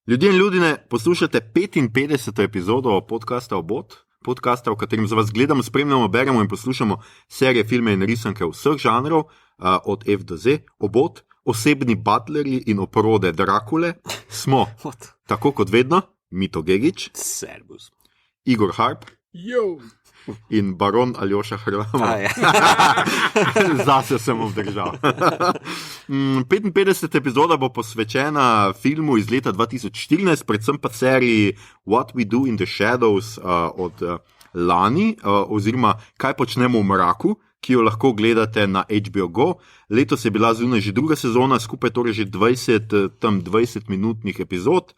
Ljudje in ljudine, poslušate 55. epizodo podcasta Obot, podcasta, v katerem za vas gledamo, spremljamo, beremo in poslušamo serije, filme in risanke vseh žanrov, od F do Z. Obot, osebni butlerji in oporode Drakule smo, tako kot vedno, Mito Gegić, Servus, Igor Harp in baron Aljoša Hrlama. Zase sem obdržal. 55. epizoda bo posvečena filmu iz leta 2014, predvsem pa seriji What We Do in the Shadows od lani, oziroma Kaj počnemo v mraku, ki jo lahko gledate na HBO Go. Letos je bila zunaj že druga sezona, skupaj torej že 20 minutnih epizod,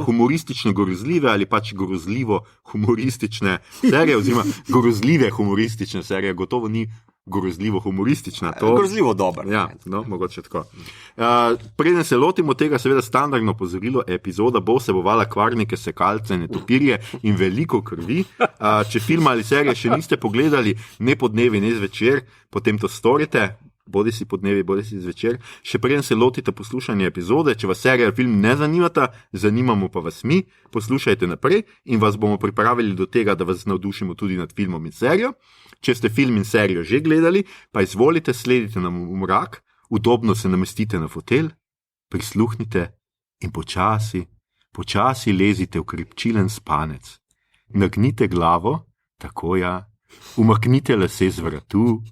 humoristično grozljive ali pač grozljivo humoristične serije, oziroma grozljive humoristične serije, gotovo ni grozljivo humoristična. To... Grozljivo dober. Ja, no, mogoče tako. Preden se lotimo tega, seveda standardno opozorilo, epizoda bo vsebovala kvarnike, sekalce, netopirje in veliko krvi. Če film ali serije še niste pogledali, ne po dnevi, ne zvečer, potem to storite, bodi si po dnevi, bodi si zvečer. Še preden se lotite poslušanja epizode, če vas serija ali film ne zanimata, zanimamo pa vas mi, poslušajte naprej in vas bomo pripravili do tega, da vas navdušimo tudi nad filmom in serijo. Če ste film in serijo že gledali, pa izvolite, sledite nam v mrak, udobno se namestite na fotelj, prisluhnite in počasi lezite v krepčilen spanec. Nagnite glavo, tako ja, umaknite lase z vratu,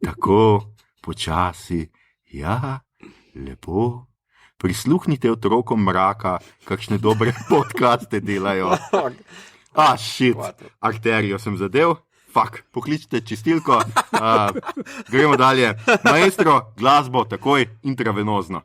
tako, počasi, ja, lepo. Prisluhnite otrokom mraka, kakšne dobre podcaste delajo. Shit, arterijo sem zadev. Fak, pokličite čistilko, gremo dalje. Maestro, glasbo, takoj, intravenozno.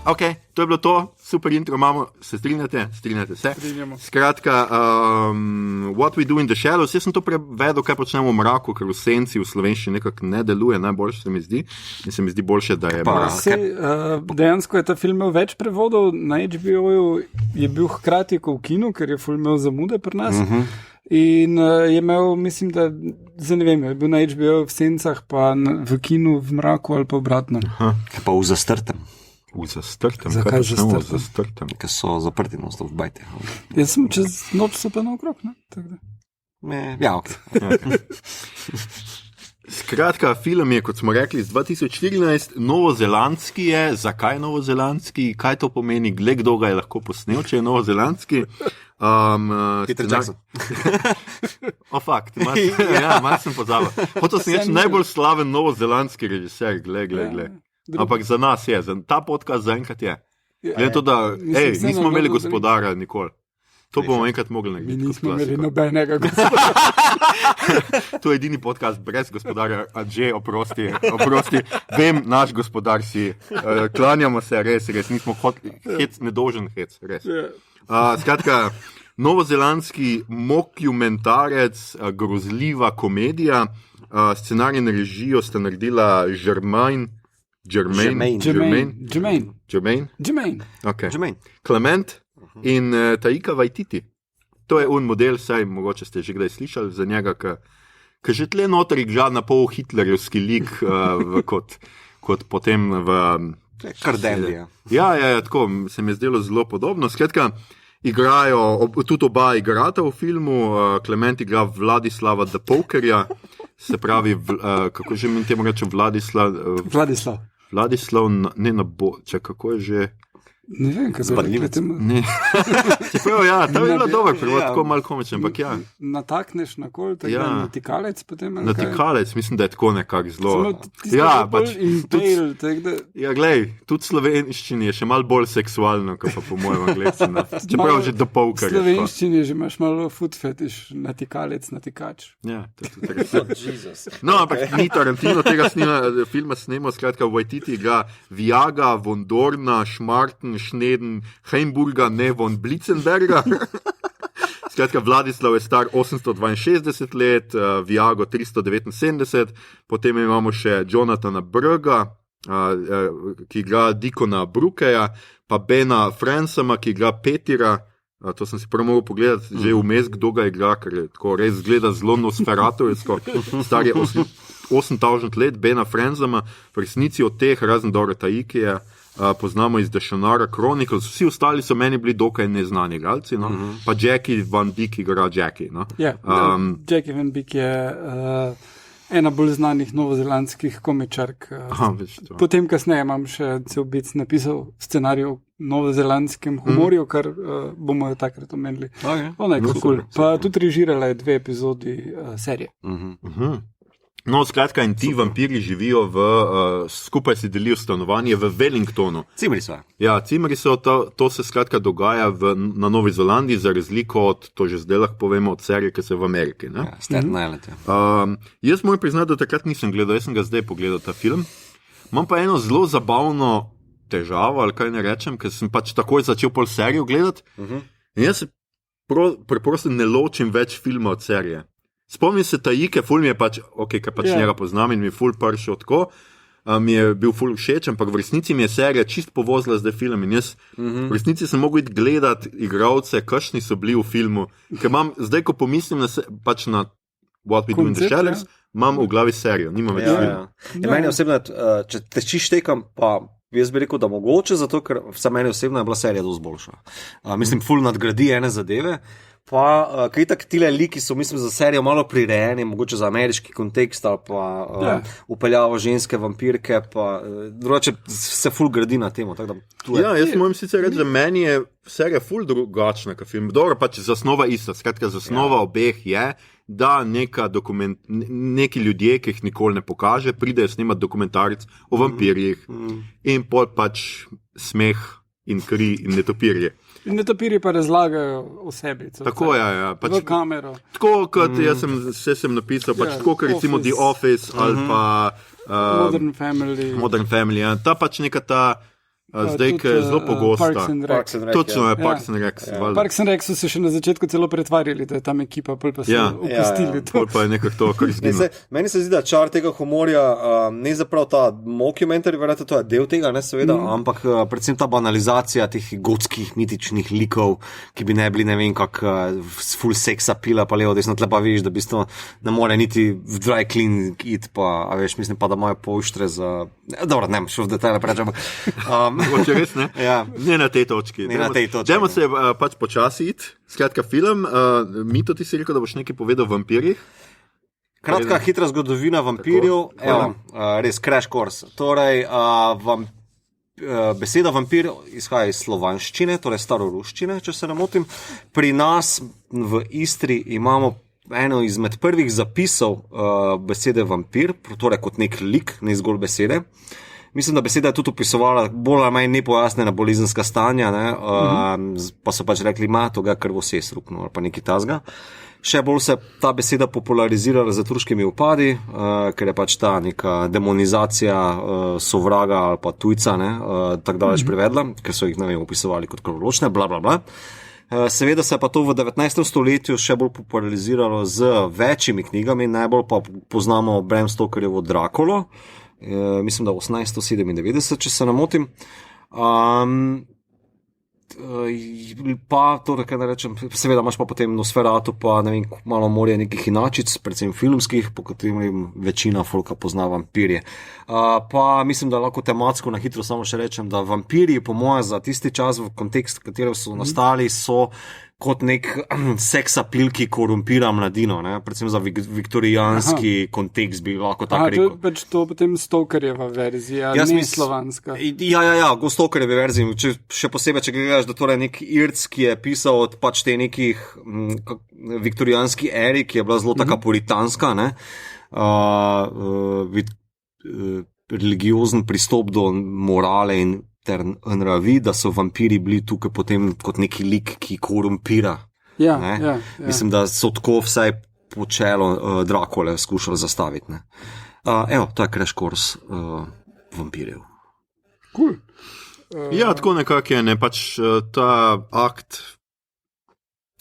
Ok, to je bilo to, super intro imamo, se strinjate? Strinjate se? Strinjamo. Skratka, What We Do in the Shadows, jaz sem to prevedel, kaj počnemo v mraku, ker v senci v slovenščini nekako ne deluje, najboljše se mi zdi, in se mi zdi boljše, da je mrak. Dejansko je ta film imel več prevodov, na HBO-ju je bil hkrati kot v kinu, ker je film imel zamude pri nas. In je imel, mislim, da, zdaj ne vem, je bil na HBO v sencah, pa v kinu v mraku ali pa obratno. Pa v zastrtem. V zastrtem? Zakaj zastrtem? Ker so zaprti v bajte. Jaz sem čez noč se pa naokrog, ne? Ja, ok. Skratka, film je, kot smo rekli, iz 2014, novozelandski je. Zakaj novozelandski? Kaj to pomeni? Glej, kdo ga je lahko posnel, če je novozelandski? Peter Jackson. Fakt, malo sem pozabil. Hotel sem reči najbolj slaven novozelandski režiser, glej. Ampak za nas je, za ta podcast zaenkrat je. Glede to, da nismo imeli gospodara nikoli. To bomo enkrat mogli narediti. Mi nismo imeli nobenega gospodara. To je edini podcast brez gospodarja. Anže, oprosti. Vem, naš gospodar si. Klanjamo se, res, nismo hec, nedolžen hec, res. Skratka, novozelandski mockumentarec, grozljiva komedija, scenarij in režijo sta naredila Jermaine. Okay. Clement in Taika Waititi. To je model, saj mogoče ste že kdaj slišali za njega, ki že tle noter igra na pol hitlerjevski lik, kot potem v... Kardelija. Ja, tako se mi je zdelo zelo podobno. Skratka, igrajo, tudi oba igrata v filmu, Clement igra Vladislava the Pokerja, se pravi, kako že mi temu rečem, Vladislav, ne na boče, kako je že... Ne vem, kaj Zbadljivec. Ne. Čeprav, to je bilo dobro, prvo tako malo komično, ampak ja. Natakneš na kol, tako natikalec potem? Natikalec, mislim, da je tako nekako zelo... Ja, glej, tudi slovenščini je še malo bolj seksualno, kot pa po mojem angleščini. Čeprav že do polkar. V slovenščini že imaš malo food fetiš, natikalec, natikač. Ja, to je tudi tako. No, ampak ni Tarantino tega filma snemo, skratka, Waititi igra Viaga, Vondorna, Šmartn, Kaiserschneden, Heimburga, ne von Blitzenberga. Skratka, Vladislav je star 862 let, Viago 379, potem imamo še Jonathana Brga, ki igra Dikona Brukeja, pa Bena Fransama, ki igra Petira. To sem si prvo mogel pogledati, že vmes, kdo ga igra, ker je tako res gleda zelo nosferatovsko. Star je 8000 let, Bena Fransama, v resnici od teh, razen Dora Taikija, poznamo iz The Shannara Chronicles, vsi ostali so meni bili dokaj neznani igralci, no? Pa Jackie Van Dyke igra Jackie. No? Jackie Van Dyke je ena bolj znanih novozelandskih komičark. Potem kasneje imam še cel bic napisal scenarij o novozelandskem humorju, kar bomo jo takrat omenili. Ona je cool. Pa tudi režirala je 2 epizodi serije. No, skratka, in ti vampiri živijo skupaj si delijo stanovanje v Wellingtonu. Cimri so. Ja, cimri so, to se skratka dogaja na Novi Zelandiji, za razliko od, to že zdaj lahko povemo, od serije, ki se v Ameriki. Ne? Ja, Staten Island. Jaz moram priznati, da takrat nisem gledal, jaz sem ga zdaj pogledal ta film. Imam pa eno zelo zabavno težavo, ali kaj ne rečem, ker sem pač takoj začel pol serijo gledati. In jaz se preprosto ne ločim več filma od serije. Spomnim se Taike, ful mi je pač, ker pač njega poznam in mi je ful prišel tako, mi je bil ful všeč, ampak v resnici mi je serija čist povozila zdaj film in jaz v resnici sem mogel iti gledati igralce, kakšni so bili v filmu, ker imam, zdaj ko pomislim pač na What We Do in the Shadows, imam v glavi serijo, nimam več filma. Meni osebno, če te štekam, pa jaz bi rekel, da mogoče, zato ker vsa meni osebno je bila serija dosti boljša. Mislim, ful nadgradi ene zadeve, pa kaj tak tile liki so, mislim, za serijo malo prirejeni, mogoče za ameriški kontekst ali pa upeljavo ženske vampirke, pa drugače se ful gradi na temo. Jaz moram sicer reči, da meni je serija ful drugačna kot film. Dobro, pač zasnova ista, skratka zasnova obeh je, da neki ljudje, ki jih nikoli ne pokaže, pridejo snemati dokumentarec o vampirjih in pol pač smeh in kri in netopirje. In netopiri pa razlagajo o sebi. Tako, ja. Pač, v kamero. Tako, kot jaz sem napisal, pač tako, kot recimo The Office ali pa Modern Family. Modern Family, ja. Ta pač neka ta zdaj, ki je zelo pogosta. Parks and Rec. Točno je, Parks and Rec. Parks and Rec so se še na začetku celo pretvarjali, da je tam ekipa, pol pa so opustili to. Pol pa je nekako to, kar izgleda. Meni se zdi, da čar tega humorja, ne zaprav ta mockumentary, verjetno to je del tega, ne seveda, ampak predvsem ta banalizacija teh gotskih mitičnih likov, ki bi ne bili ne vem kak full seksa pila, pa levo desno tle pa vidiš, da bistvo ne more niti v dry clean iti, pa a veš, mislim pa, da imajo polštre za... Dobro, ne, šel v detajle prečem. Hoče res, ne? Ja. Ne na tej točki. Dajmo se pač počasi iti. Skratka, film, Mito, ti si rekel, da boš nekaj povedal o vampirjih? Kratka, hitra zgodovina vampirjev. Res, crash course. Torej, beseda vampir izhaja iz slovanščine, torej staroruščine, če se ne motim. Pri nas v Istri imamo eno izmed prvih zapisov besede vampir, torej kot nek lik, ne zgolj besede. Mislim, da beseda je tudi opisovala bolj ali manj nepojasnjena bolezenska stanja, ne? Pa so pač rekli, ima to ga krvosez rukno ali pa nekaj tazga. Še bolj se ta beseda popularizirala z turškimi upadi, ker je pač ta neka demonizacija sovraga ali pa tujca, tako daleč privedla, ker so jih, ne vem, opisovali kot krvoločne, bla, bla, bla. Seveda se je pa to v 19. stoletju še bolj populariziralo z večjimi knjigami, najbolj pa poznamo Bram Stokerjevo Drakulo, mislim, da 1897, če se ne motim. Pa, torej, kaj ne rečem, seveda imaš pa potem Nosferatu, pa ne vem, malo morje nekih inačic, predvsem filmskih, po katerem večina folka pozna vampirje. Pa mislim, da lahko tematsko na hitro samo še rečem, da vampirji, po moje, za tisti čas, v kontekst, v katerem so nastali, so kot nek seksapil, ki korumpira mladino, ne? Predvsem za viktorijanski kontekst bi lahko tako rekel. To je pač to potem Stokerjeva verzija, ne slovanska. Ja, Stokerjeva verzija, še posebej, če gledaš, da torej nek Irc, ki je pisal od pač te nekih viktorijanski eri, ki je bila zelo taka puritanska, ne? Religiozen pristop do morale in ter nravi, da so vampiri bili tukaj potem kot neki lik, ki korumpira. Ja. Mislim, da so tako vsaj počelo Drakule skušali zastaviti. Evo, to je crash course vampirjev. Cool. Ja, tako nekako je, ne, pač ta akt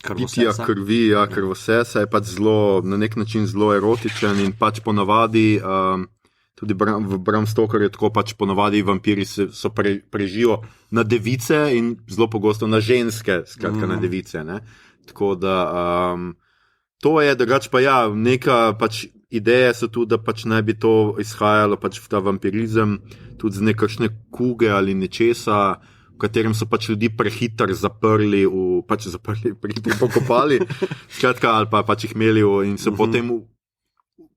pitja krvi, krvosesa je pač zelo, na nek način zelo erotičen in pač ponavadi, tudi v Bram Stokerju tako pač ponavadi vampiri so prežijo na device in zelo pogosto na ženske, skratka na device, ne. Tako da to je, drugače pa ja, neka pač ideje so tudi, da pač naj bi to izhajalo pač v ta vampirizem, tudi z nekakšne kuge ali nečesa, v katerem so pač ljudi prehitro zaprli, prehitro pokopali, skratka, ali pa pač jih imeli in so potem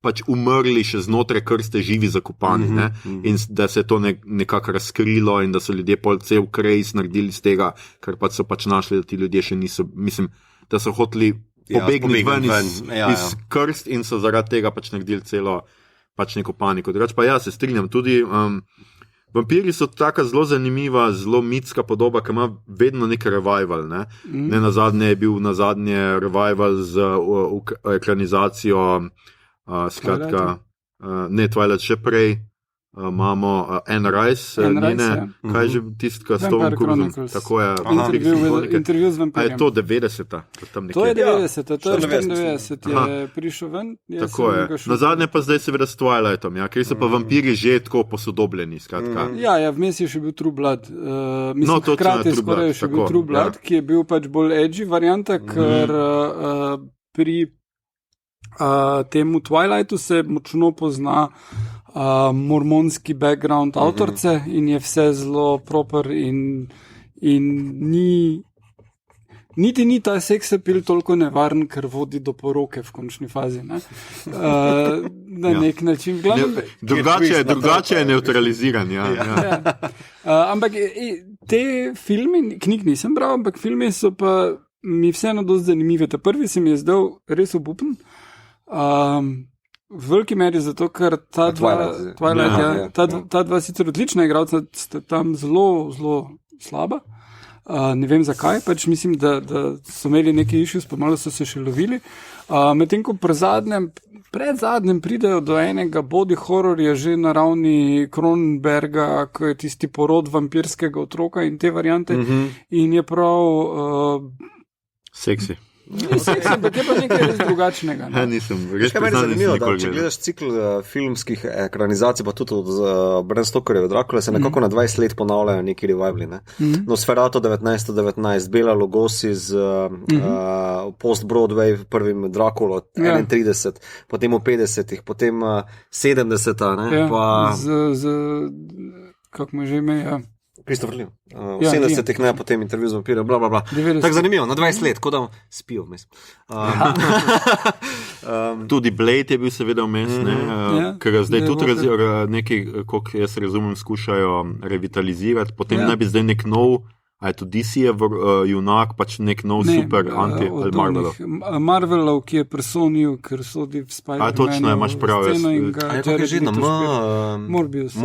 pač umrli še znotraj krste živi zakopani, ne? In da se je to nekako razkrilo in da so ljudje pol cel krejs naredili z tega, ker pač so pač našli, da ti ljudje še niso, mislim, da so hoteli pobegniti ven iz krst in so zaradi tega pač naredili celo pač neko paniko. Drugače pa ja, se strinjam, tudi vampiri so taka zelo zanimiva, zelo mitska podoba, ki ima vedno nek revival, ne? Ne nazadnje je bil revival z ekranizacijo skratka, ne Twilight še prej, imamo Anne Rice, njene, kaj že tistka s Tomom Cruisom, tako je, intervju z vampirjem. A je to 90-ta? To je 90-ta, to je 94, je prišel ven. Tako je, nazadnje pa zdaj seveda s Twilightom, ja, ker so pa vampiri že tako posodobljeni, skratka. Ja, vmes je še bil True Blood, mislim, hkrati skoraj še bil True Blood, ki je bil pač bolj edgy varianta, ker pri temu Twilightu se močno pozna mormonski background avtorce in je vse zelo proper in niti ni ta seks appeal toliko nevaren, ker vodi do poroke v končni fazi. Ne? Na nek način. Drugače je neutraliziran. Ampak te filmi, knjig nisem bral, ampak filmi so pa mi vseeno dosti zanimive. Ta prvi se mi je zdel res obupen. V veliki meri zato, ker ta dva sicer odlična igralca sta tam zelo, zelo slaba. Ne vem zakaj, pač mislim, da so imeli neki issues, pa malo so se še lovili. Medtem ko pred zadnjem pridejo do enega body horrorja že na ravni Cronenberga, ko je tisti porod vampirskega otroka in te variante in je prav seksi. Seksi, ampak je pa nekaj res drugačnega. Ja, nisem. Zanimivo, če gledaš cikl filmskih ekranizacij, pa tudi od Bram Stokerjeve Drakule, se nekako na 20 let ponavljajo neki revivali. Ne? Nosferatu 1919, Bela Lugosi z post-Broadway prvim Drakulo 31, potem v 50-ih, potem 70-ta. Ja, kako mu že ime, ja. Christopher Lee. V 70-ih ne, potem intervju z vampirjem, bla, bla, bla. Tako zanimivo, na 20 let, ko da spijo vmes. Tudi Blade je bil seveda vmes, ker zdaj tudi nekaj, koliko jaz razumem, skušajo revitalizirati, potem naj bi zdaj nek nov, a je to DC-jev junak, pač nek nov super anti-Marvelov. Marvelov, ki je presonil, ker sodi v Spider-Man. A točno, imaš prav. Morbius,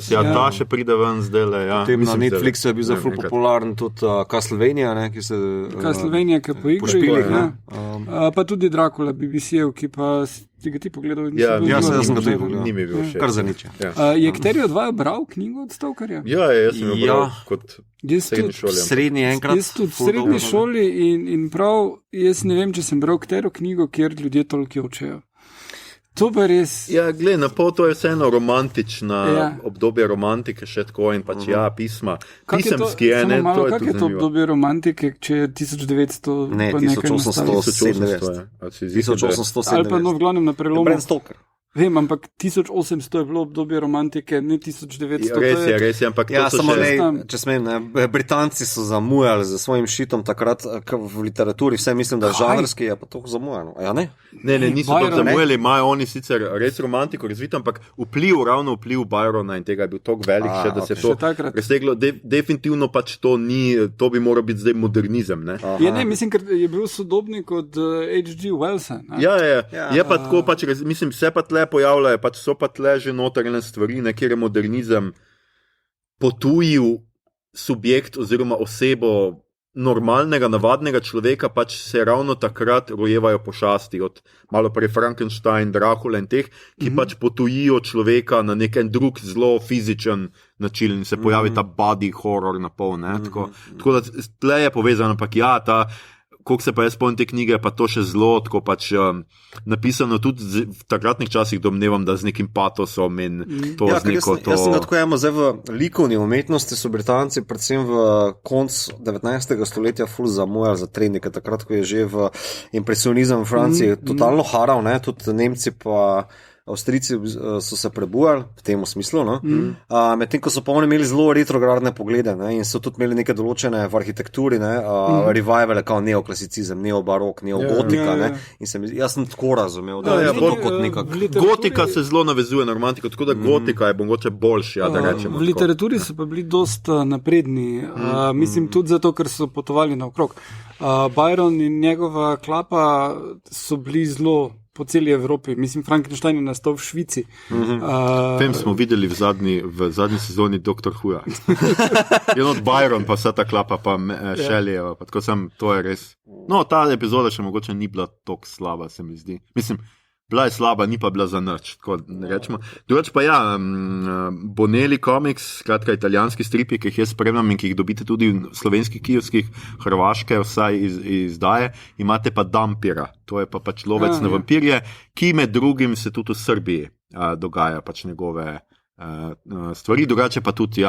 ja, ta še pride ven zdaj. Potem na Netflixu je bil za ful popularen tudi Castlevania, ki se... Castlevania, ki po igri, pa tudi Dracula, BBC-ev, ki pa... Ti ti pogledal in sem ga tudi ni mi bil še. Kar za niče. Je Katerjo 2 bral knjigo od Stokerja? Ja, jaz sem jo bral kot srednji šoli. Srednji enkrat. Jaz tudi v srednji šoli in prav, jaz ne vem, če sem bral katero knjigo, kjer ljudje toliko jočejo. To pa res... Ja, gled, na pol to je vseeno romantična obdobje romantike še tako in pač pisma. Pisemski je, ne, to je kak je to obdobje romantike, če je 1900... Ne, 1897. 1897. Ali pa no v glavnem na prelomu. Bram Stoker. Vem, ampak 1800 je bilo obdobje romantike, ne 1900. Res je, ampak ja, to so še... Če smem, Britanci so zamujali za svojim šitom takrat v literaturi, vse mislim, da žanrski je pa to zamujano. Ja, ne? Ne, niso to zamujali, imajo oni sicer res romantiko razvito, ampak vpliv Byrona in tega je bil toliko velik, še da se to razteglo. Definitivno pač to ni, to bi moral biti zdaj modernizem. Ne? Ja, ne, mislim, ker je bil sodobnik od H.G. Wellsa. Ja, je pa tako pač, mislim, vse pa tle pojavljajo, pač so pa tle že notranje stvari, kjer je modernizem potujil subjekt oziroma osebo normalnega, navadnega človeka pač se ravno takrat rojevajo pošasti, od malo prej Frankenstein, Dracula in teh, ki pač potujijo človeka na nek drug zelo fizičen način in se pojavi ta body horror na pol. Tako da tle je povezano, ampak ja, koliko se pa jaz spomnim te knjige, pa to še zelo tako pač napisano tudi v takratnih časih, domnevam, da z nekim patosom in to z neko to... Jaz sem ga tako zdaj v likovni umetnosti so Britanci, predvsem v koncu 19. stoletja ful zamujali za trenike, takrat, ko je že v impresionizem v Franciji totalno haral, ne, tudi Nemci pa Avstrijci so se prebujali v tem smislu, no? Medtem ko so pa oni imeli zelo retrogradne poglede, ne? In so tudi imeli neke določene v arhitekturi, revivale kao neoklasicizem, neobarok, neogotika, ne? In jaz sem tako razumel, da je to kot nekak... Gotika se zelo navezuje na romantiko, tako da gotika je mogoče boljši, da rečemo. V literaturi so pa bili dost napredni, mislim tudi zato, ker so potovali naokrog. Byron in njegova klapa so bili zelo po celi Evropi. Mislim, Frankenstein je nastal v Švici. Tem smo videli v zadnji sezoni Dr. Who. Od Byron pa vsa ta klapa, pa Shelleyjeva, pa tako to je res. No, ta epizoda še mogoče ni bila toliko slaba, se mi zdi. Mislim, bila je slaba, ni pa bila za nič, tako rečemo. Drugač pa ja, Bonelli Comics, skratka italijanski stripi, ki jih jaz spremljam in ki jih dobite tudi v slovenskih, kijevskih, hrvaške vsaj izdaje, imate pa Dampira, to je pa pač lovec na vampirje, ki med drugim se tudi v Srbiji dogaja pač njegove stvari, drugače pa tudi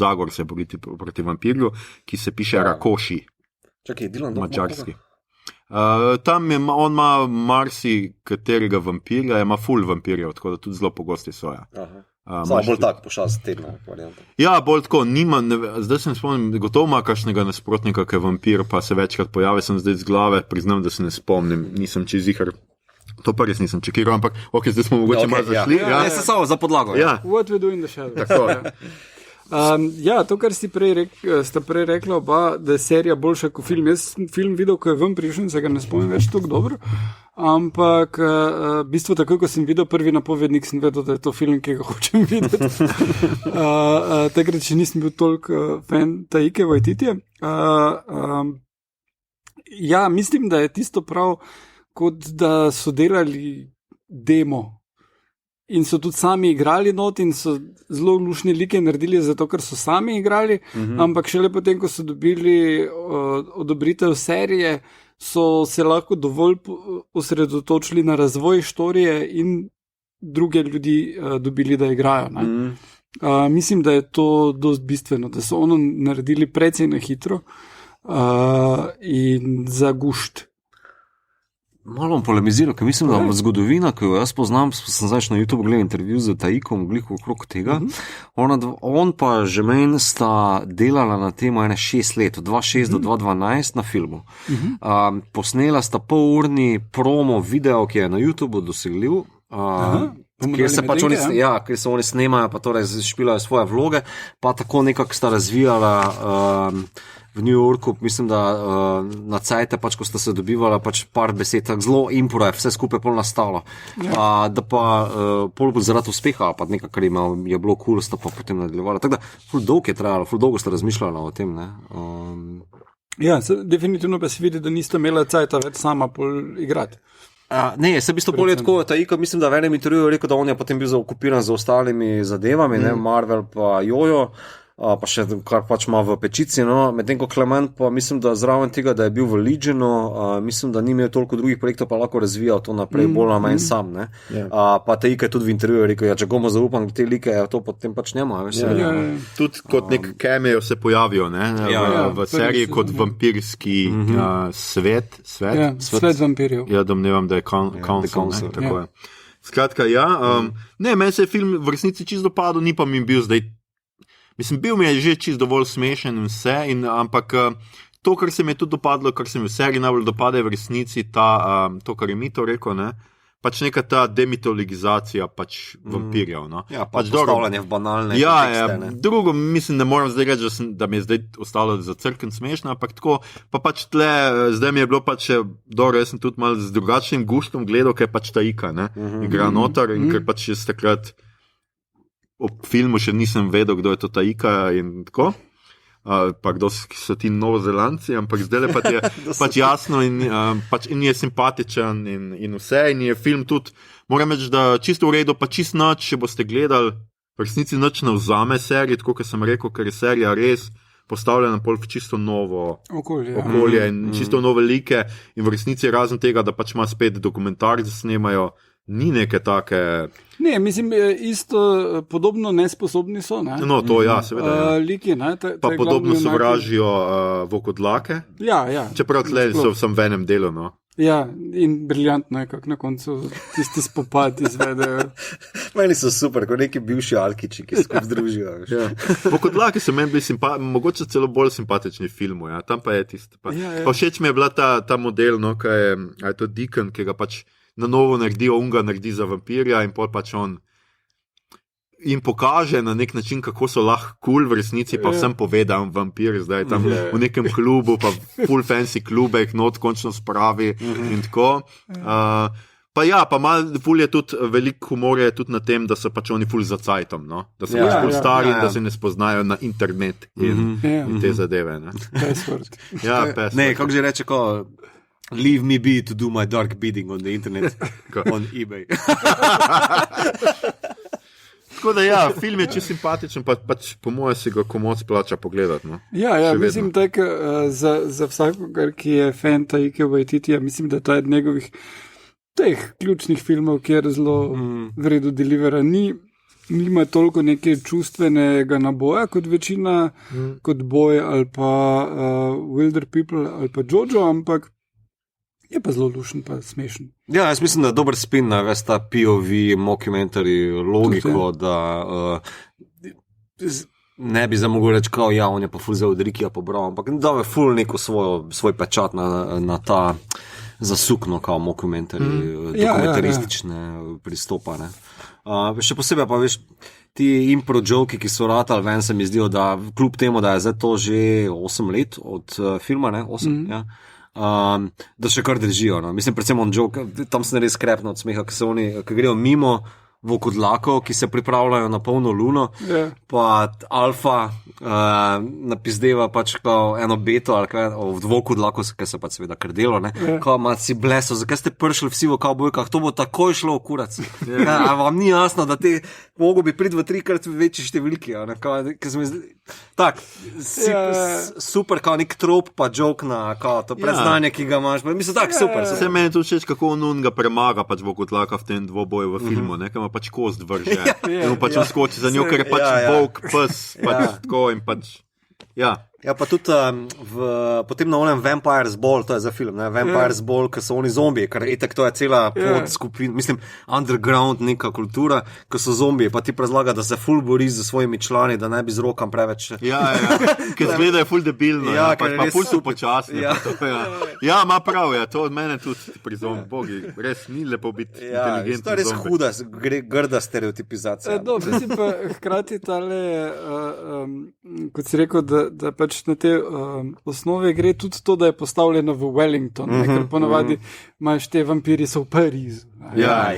Zagor se bori proti vampirju, ki se piše Rakoši, mačarski. Tam on ima marsi katerega vampirja, ima ful vampirjev, tako da tudi zelo pogosti so. Samo bolj tak pošast tedna varianta. Ja, bolj tako, zdaj sem spomnim, gotovo ima kakšnega nasprotnika, ki je vampir, pa se večkrat pojavi, sem zdaj z glave, priznam, da se ne spomnim, nisem čizihar. To pa res nisem čekiral, ampak zdaj smo mogoče malo zašli. Ja, se samo za podlago. What we do in the shadow. Tako, to, kar sta prej rekla oba, da je serija boljša kot film. Jaz sem film videl, ko je ven prišel, se ga ne spomnim več tako dobro, ampak v bistvu takoj, ko sem videl prvi napovednik, sem vedel, da je to film, ki ga hočem videti. Takrat še nisem bil toliko fan Taike Waititija. Ja, mislim, da je tisto prav, kot da so delali demo. In so tudi sami igrali not in so zelo lušne like naredili zato, ker so sami igrali, ampak šele potem, ko so dobili odobritev serije, so se lahko dovolj osredotočili na razvoj storije in druge ljudi dobili, da igrajo. Mislim, da je to dost bistveno, da so ono naredili precej na hitro in za gušt. Malo bom polemiziral, ker mislim, da zgodovina, ki jo jaz poznam, sem zdaj na YouTube gledal intervju z Taikom, gliko okrog tega, on pa Žemen sta delala na temo 6 let, od 2006 do 2012 na filmu. Posnela sta polurni promo video, ki je na YouTube dosegljiv, kjer se pač kjer se oni snemajo, pa torej špilajo svoje vloge, pa tako nekako sta razvijala v New Yorku, mislim, da na cajte, pač, ko sta se dobivala pač par besed, tako zelo impro je vse skupaj pol nastalo. Da pa pol zaradi uspeha, pa nekaj, kar je bilo cool, sta pa potem nadaljevala. Tako da, ful dolgo je trajalo, ful dolgo sta razmišljala o tem, ne. Ja, definitivno pa se vidi, da nista imela cajta več sama pol igrati. Ne, se v bistvu bolje tako, Taika, mislim, da v enem intervjuju je rekel, da on je potem bil zaokupiran z ostalimi zadevami, ne, Marvel pa Jojo, pa še kar pač ima v pečici, no, medtem ko Clement pa mislim, da zraven tega, da je bil v Legionu, mislim, da ni imel toliko drugih projektov, pa lahko razvijal to naprej bolj na manj sam, ne. Pa Taika je tudi v intervjuju rekel, če gomo zaupam te like, to potem pač nema, veš. Tudi kot nek cameo se pojavijo, ne, v seriji kot vampirski svet. Svet vampirjev. Ja, domnevam, da je Council, ne, tako je. Skratka, ne, meni se je film v resnici čisto dopadel, ni pa mi bil zdaj. Mislim, bil mi je že čisto dovolj smešen in vse, ampak to, kar se mi je tudi dopadlo, kar se mi v seriji najbolj dopade v resnici, to, kar je Mito rekel, ne, pač neka ta demitologizacija pač vampirjev. No. Ja, pač postavljanje v banalne kontekste. Ne. Drugo, mislim, ne moram zdaj reči, da mi je zdaj ostalo za crkven smešno, ampak tako, pa pač tle, zdaj mi je bilo pač dobro, jaz sem tudi malo z drugačnim guštom gledal, ker je pač Taika, ne, igra noter in ker pač jaz takrat ob filmu še nisem vedel, kdo je to Taika in tako. pa kdo so ti Novozelandci, ampak zdaj pa ti je pač jasno in je simpatičen in vse. In je film tudi, moram reči, da čisto v redu, pa čisto noč, če boste gledali, v resnici noč ne vzame serije, tako kot sem rekel, ker je serija res postavljena pol v čisto novo okolje in čisto nove like in v resnici razen tega, da pač ima spet dokumentarce snemajo, ni neke take... Ne, mislim, isto podobno nesposobni so, ne? No, to ja, seveda. Ja. Liki, ne? Pa podobno sovražijo vokodlake. Ja. Čeprav tle so v enem delu, no. Ja, in briljantno je, kako na koncu tisti spopad izvedejo. Meni so super, kot neki bivši alkiči, ki skupaj združijo. Ja. Vokodlaki so meni bili mogoče celo bolj simpatični v filmu, ja. Tam pa je tisto. Pa všeč mi je bila ta model, no, kaj je to Deacon, ki ga pač na novo naredi za vampirja in pol pač on jim pokaže na nek način, kako so lahko cool v resnici, pa vsem pove, da je vampir zdaj tam v nekem klubu, pa full fancy klubek, not končno spravi in tako. Pa ja, pa ful je tudi, veliko humor je tudi na tem, da so pač oni ful za cajtom, no? Da so pač ful stari in da se ne spoznajo na internet in te zadeve. Ne? Password. Ja, password. Ne, kako že reče, leave me be to do my dark bidding on the internet, on eBay. Tako da ja, film je čisto simpatičen, pač po moje si ga komod splača pogledati. No? Ja, mislim, tak, za vsakogar, ki je fan Taike Waititija, mislim, da to je njegovih teh ključnih filmov, kjer zelo v redu delivera. Nima toliko neke čustvenega naboja kot večina, kot Boy ali pa Wilder People ali pa Jojo, ampak je pa zelo lušen, pa smešen. Ja, jaz mislim, da je dober spin na ves ta POV, mockumentary logiko, da ne bi zdaj mogel reči, kao, ja, on je pa ful zdaj od Rikija pobral, ampak da je ful neko svoj pečat na ta zasukno, kao mockumentary, dokumentaristične pristopa. Ne. Še posebej pa, veš, ti impro joke, ki so ratali ven, se mi zdijo, da kljub temu, da je zdaj to že 8 let od filma, ne, 8, ja, da še kar držijo. No. Mislim, predvsem on joke, tam se res krepno od smeha, ki grejo mimo vokodlakov, ki se pripravljajo na polno luno, pa Alfa napizdeva pač kao eno beto ali kaj, v vokodlaku, ki se pač seveda krdelo, ne, kao ima si bleso, zakaj ste prišli vsi v kavbojkah, to bo takoj šlo v kurac. A vam ni jasno, da te mogo bi priti v 3-krat večji številki, ker se mi zdi, tak, super, kao nek trop pa joke na kao to predznanje, ki ga imaš, mislim, tak, super. Se meni tudi všeč, kako on ga premaga pač vokodlaka v tem dvoboju v filmu, ne, pač kost vrže. In pač on skoči za njo, ker je pač volk, pes, pač tako in pač, ja. Ja, pa tudi potem na onem Vampire's Ball, to je za film, ne? Vampire's Ball, ki so oni zombiji, ker etak to je cela podskupina, mislim, underground neka kultura, ki so zombiji, pa ti razlaga, da se ful bori z svojimi člani, da ne bi z rokam preveč. Ja, ker zgledajo ful debilno, pa ful so počasni. Ja, ima prav, to od mene tudi pri zombiji, bogi, res ni lepo biti inteligentni. To je res huda, grda stereotipizacija. Mislim pa hkrati tale, kot si rekel, da pač na te osnove gre tudi to, da je postavljeno v Wellington, ker ponavadi imaš te vampiri so v Parizu. Ja.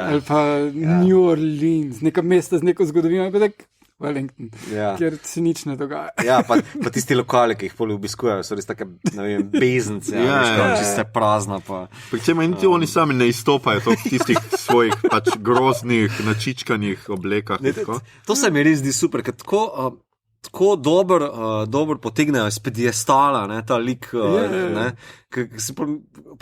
Ali pa New Orleans, neka mesta z neko zgodovino, pa tak Wellington, kjer se nič ne dogaja. Ja, pa tisti lokali, ki jih poli obiskujejo, so res take, ne vem, beznice, čiste prazna. Pričem niti oni sami ne izstopajo to v tistih svojih pač groznih, načičkanih oblekah. To se mi res zdi super, ker tako dobro potegnejo iz pedestala, ne, ta lik, ne,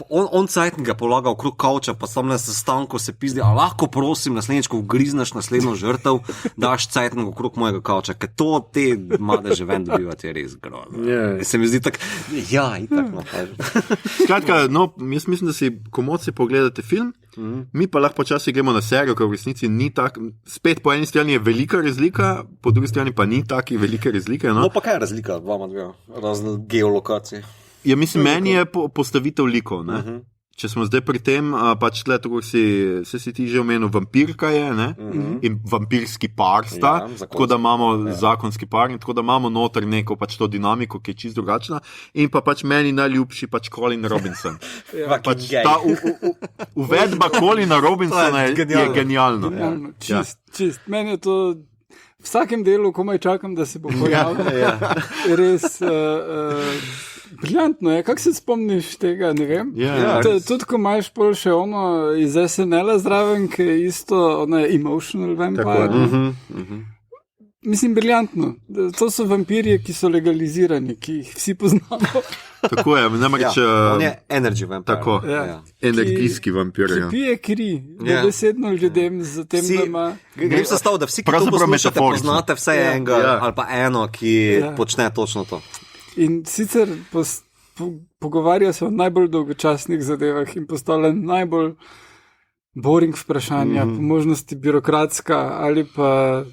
on cajtn ga polaga okrog kavča, pa sam na sestanku se pizdi, a lahko prosim naslednjič, ko ugrizneš naslednjo žrtev, daš cajtn okrog mojega kavča, ker to te madeže ven dobivati je res grozno. Se mi zdi tak, itak napaž. Skratka, no, jaz mislim, da si komod si pogledate film, mi pa lahko počasi gremo na serijo, ker v resnici ni tak, spet po eni strani je velika razlika, po drugi strani pa ni taki velike razlike. No, pa kaj je razlika dvama dve, razne geolokacije? Ja, mislim, meni je postavitev likov, ne. Če smo zdaj pri tem, pač tle, tako si ti že omenil, vampirka je, ne, in vampirski par sta, tako da imamo zakonski par in tako da imamo noter neko pač to dinamiko, ki je čisto drugačna in pa pač meni najljubši pač Colin Robinson. Pač ta uvedba Colina Robinsona je genialna. Čist. Meni je to vsakem delu komaj čakam, da se bo pojavil. Res briljantno je. Kako se spomniš tega, ne vem? Tudi ko imaš pol še ono iz SNL-a zraven, ki je isto, ona je Emotional Vampire. Mislim, briljantno. To so vampirje, ki so legalizirani, ki jih vsi poznamo. Tako je, namreč. On je energy vampir. Tako, energijski vampir. Ki pije kri, dobesedno ljudem z tem, da ima. Grem se stav, da vsi, ki to poslušate, poznate vse enega ali pa eno, ki počne točno to. In sicer pogovarja se o najbolj dolgočasnih zadevah in postavlja najbolj boring vprašanja, po možnosti birokratska ali pa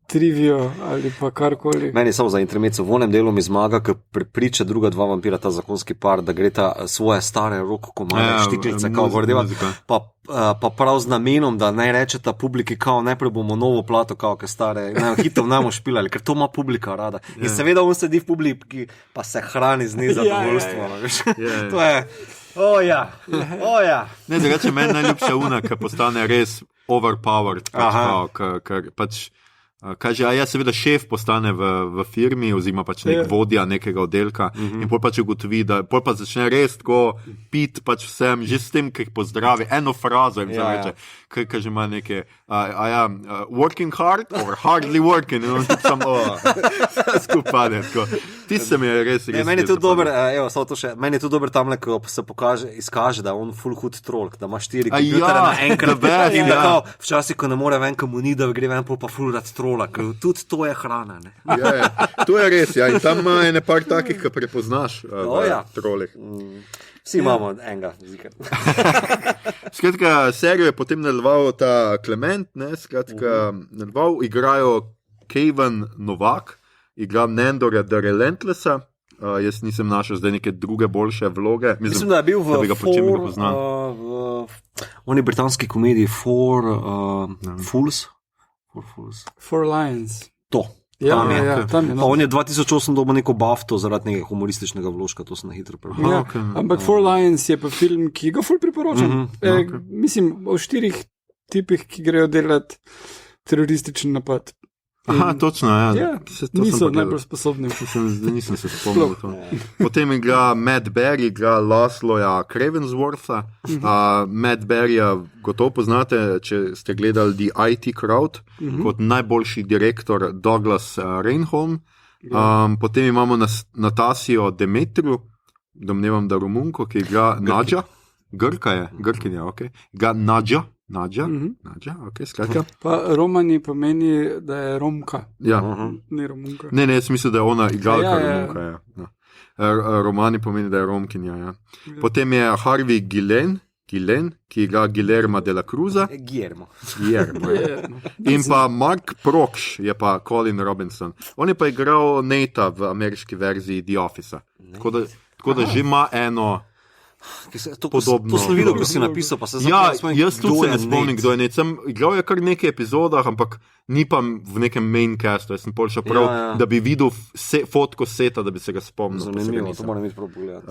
trivijo ali pa karkoli. Meni samo za intermezzo v onem delu mi zmaga, ker prepriča druga dva vampira, ta zakonski par, da gre ta svoje stare roko komade, štiklice, kao gordeva, pa prav z namenom, da naj rečeta publiki, kao najprej bomo novo plato, kao ke stare, hitov najmo špilali, ker to ima publika rada. In seveda on sedi v publiki, pa se hrani z nezadovoljstvo. To je, Ne, drugače meni najljubša una, ki postane res overpowered, ker pač kaže, seveda šef postane v firmi oziroma pač nek vodja nekega oddelka in pol pač ugotovi, da pol pa začne res tako pit pač vsem, že s tem, ki jih pozdravi, eno frazo in reče, kaže ima neke working hard or hardly working in on tudi samo skupane. Ti se mi je res meni je tudi dober, meni je tudi dober tamle, ko se izkaže, da je on full hood troll, da ima 4 kompjutere naenkrat in da kao včasih, ko ne more ven, ko mu ni, da gre ven, pa full rad troll. Tudi to je hrana. Ne? To je res, in tam je nekaj takih, ki prepoznaš v trolih. Vsi imamo enega zikr. Skratka, serijo je potem nadaljeval ta Clement, nadaljeval, igrajo Kevin Novak, igra Nandorja The Relentlessa. Jaz nisem našel zdaj neke druge boljše vloge. Mislim, da je bil v oni britanski komediji Fools. Four Lions. To. Tam je. On je 2008 dobil neko BAFTO zaradi nekega humorističnega vložka, to sem na hitro prebral. Ampak Four Lions je pa film, ki ga ful priporočam. Mislim, o 4 tipih, ki grejo delati terorističen napad. Točno, niso najbolj sposobni. Nisem se spomnil to. Potem igra Matt Berry, igra Laszloja Cravenswortha. Matt Berryja gotovo poznate, če ste gledali The IT Crowd, kot najboljši direktor Douglas Reinholm. Potem imamo Natasijo Demetriu, domnevam, da Romunko, ki igra Nadja. Grkinja, igra Nadja, skratka. Pa Romani pomeni, da je Romka. Ne Romunka. Ne, jaz mislim, da je ona igralka Romunka. Romani pomeni, da je Romkinja. Potem je Harvey Guillen, ki igra Guillerma de la Cruza. Guillermo. In pa Mark Proksch je pa Colin Robinson. On je pa igral Nate'a v ameriški verziji The Office-a. Tako da že ima eno podobno. To sem videl, ko si napisal, pa se jaz tudi se ne spomnim, kdo je Nate. Igral je kar nekaj epizodah, ampak ni pa v nekem main castu. Jaz sem pol šel prav, da bi videl fotko seta, da bi se ga spomnil. Zanimivo, to moram biti prav pogledati.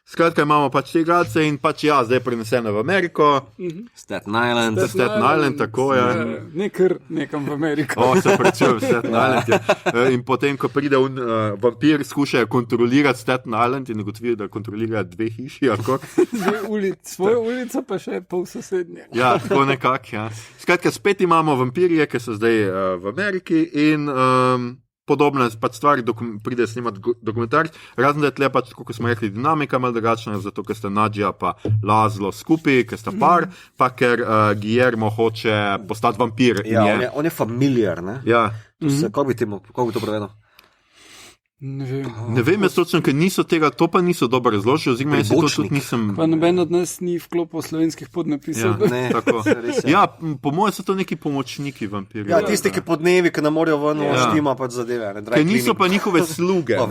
Skratka, imamo pač te igralce in pač zdaj prenesene v Ameriko. Staten Island, tako je. Ne kar nekam v Ameriko. Se prečujem, Staten Island. In potem, ko pride vampir, skušajo kontrolirati Staten Island in ugotovijo, da kontrolira 2 hiši. Svojo ulico pa še pol sosednje. Tako nekako, Skratka, spet imamo vampirje, ki so zdaj v Ameriki in podobne pač stvari, pride snimati dokumentarc, razen da je tle pač, kot smo rekli, dinamika malo drugačna, zato ker sta Nadja pa Laszlo skupaj, ker sta par, pa ker Guillermo hoče postati vampir. On je familiar, ne? Kako bi to prevedel? Ne vem, jaz točno, ker niso tega, to pa niso dobro razložili, oziroma jaz to tudi nisem. Pa noben od nas ni vklopil slovenskih podnapisov. Tako. Po mojem so to neki pomočniki vampirjev. Tisti, ki podnevi, ki ne morajo ven štima pač zadeve. Ker niso pa njihove sluge.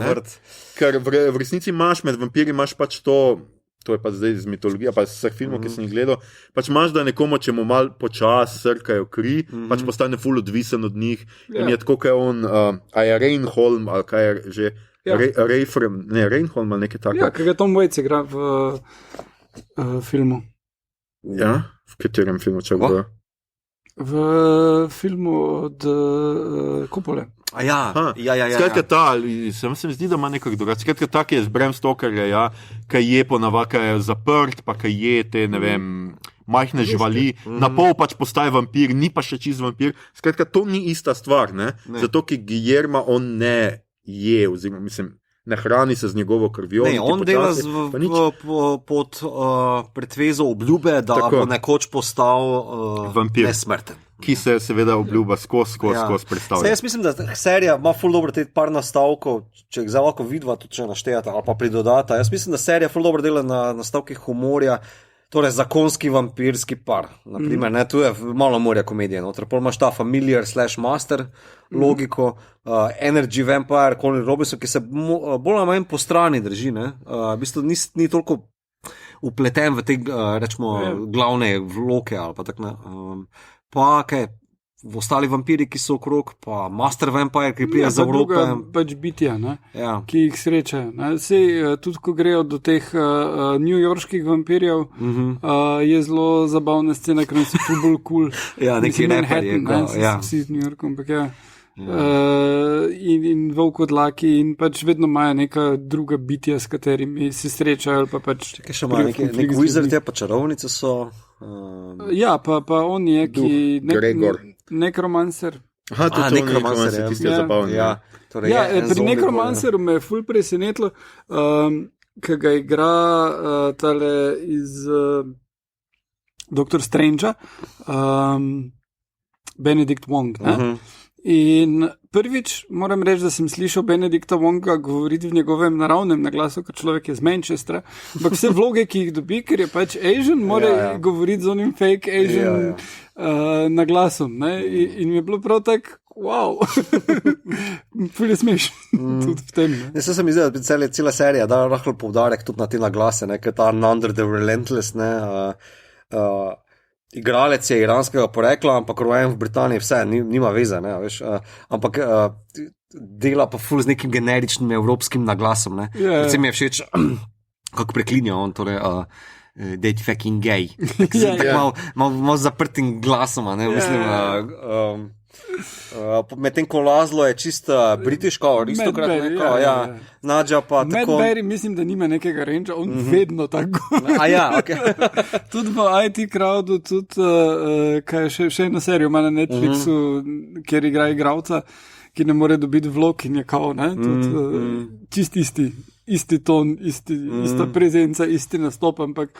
Ker v resnici imaš med vampirji, imaš pač to je pa zdaj iz mitologije, pa iz vseh filmov, ki sem jih gledal, pač imaš, da nekomu, če mu malo počas srkajo kri, pač postane ful odvisen od njih in je tako, kaj on, a je Reinholm, ali kaj je že, Reinholm ali nekaj tako. Kaj ga Tom Waits igra v filmu. V katerem filmu, če bo? V filmu od Kopole. Ja. Skratka, se mi zdi, da ima nekako drugače. Skratka, tak je z Bram Stokerja, ja, kaj je ponavadi, kaj je zaprt, pa kaj je te, ne vem, majhne živali, na pol pač postaje vampir, ni pa še čist vampir. Skratka, to ni ista stvar, ne? Zato, ki Guillerma on ne je, oziroma mislim, ne hrani se z njegovo krvjo. Ne, on dela pod pretvezo obljube, da bo nekoč postal vampir. Nesmrten. Ki se seveda obljuba skozi predstavlja. Jaz mislim, da serija ima ful dobro te par nastavkov, če jih zdaj lahko vidva, tudi če naštejata ali pa pridodata. Jaz mislim, da serija ful dobro dela na nastavkih humorja, torej zakonski vampirski par. Naprimer, tu je malo morja komedije, noter pol imaš ta familiar / master logiko, energy vampire, Colin Robinson, ki se bolj ali manj po strani drži, ne? V bistvu ni toliko upleten v te, rečemo, glavne vloke ali pa tako, ne. Pa kaj, ostali vampiri, ki so okrog, pa Master Vampire, ki prija za Evropo. Pač bitja, ki jih srečajo. Sej, tudi ko grejo do teh newyorških vampirjev, je zelo zabavna scena, ker so bolj cool. Neki reperji. Vsi z New Yorkom, ampak in volkodlaki in pač vedno imajo neka druga bitja, s katerimi se srečajo. Pa pač čekaj, še ima nek wizard, pa čarovnice so... pa on je, ki nekromancer. Nekromancer, tisti je zabavni. Pri nekromanceru me je ful presenetilo, ki ga igra tale iz Dr. Strange, Benedict Wong. In prvič moram reči, da sem slišal Benedicta Wonga govoriti v njegovem naravnem naglasu, ker človek je z Manchestra, ampak vse vloge, ki jih dobi, ker je pač Asian, mora govoriti z onim fake Asian naglasom. In mi je bilo prav tak, wow, ful je smešno tudi v tem. Se mi zdi, da cela serija da rahlo poudarek tudi na te naglase, ker ta Under the Relentless, igralec je iranskega porekla, ampak rojen v Britaniji, vse, nima veze, veš, ampak dela pa ful z nekim generičnim evropskim naglasom, Predvsem mi je všeč, kako preklinja on, torej, that fucking gay. Malo zaprtim glasom, mislim, medtem ko Lazlo je čista britiška, aristokrat, Nadja pa tako... Matt Berry mislim, da nima nekega range, on vedno tako. Tudi v IT Crowdu, tudi kaj še eno serijo ima na Netflixu, kjer igra igralca, ki ne more dobiti vlog in je kao, čist isti ton, ista prezenca, isti nastop, ampak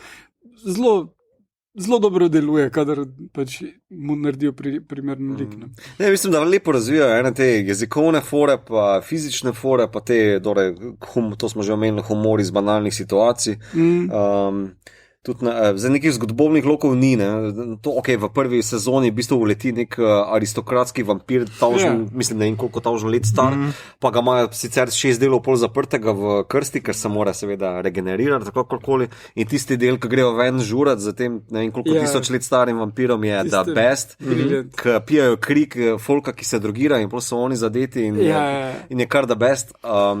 zelo dobro deluje, kadar pač mu naredijo primerno lik. Mislim, da lepo razvijajo ene te jezikovne fore, pa fizične fore, pa te, to smo že omenili, humor iz banalnih situacij. Tudi za nekih zgodobnih lokov ni, to, v prvi sezoni v bistvu uleti nek aristokratski vampir, mislim, da je koliko tavžen let star, pa ga imajo sicer 6 delov pol zaprtega v krsti, ker se mora seveda regenerirati, tako kakorkoli, in tisti del, ki grejo ven žurat za tem, ne vem koliko tisoč let starim vampirom, je the best, ki pijajo krik folka, ki se drogira in pol so oni zadeti in je kar the best. Pa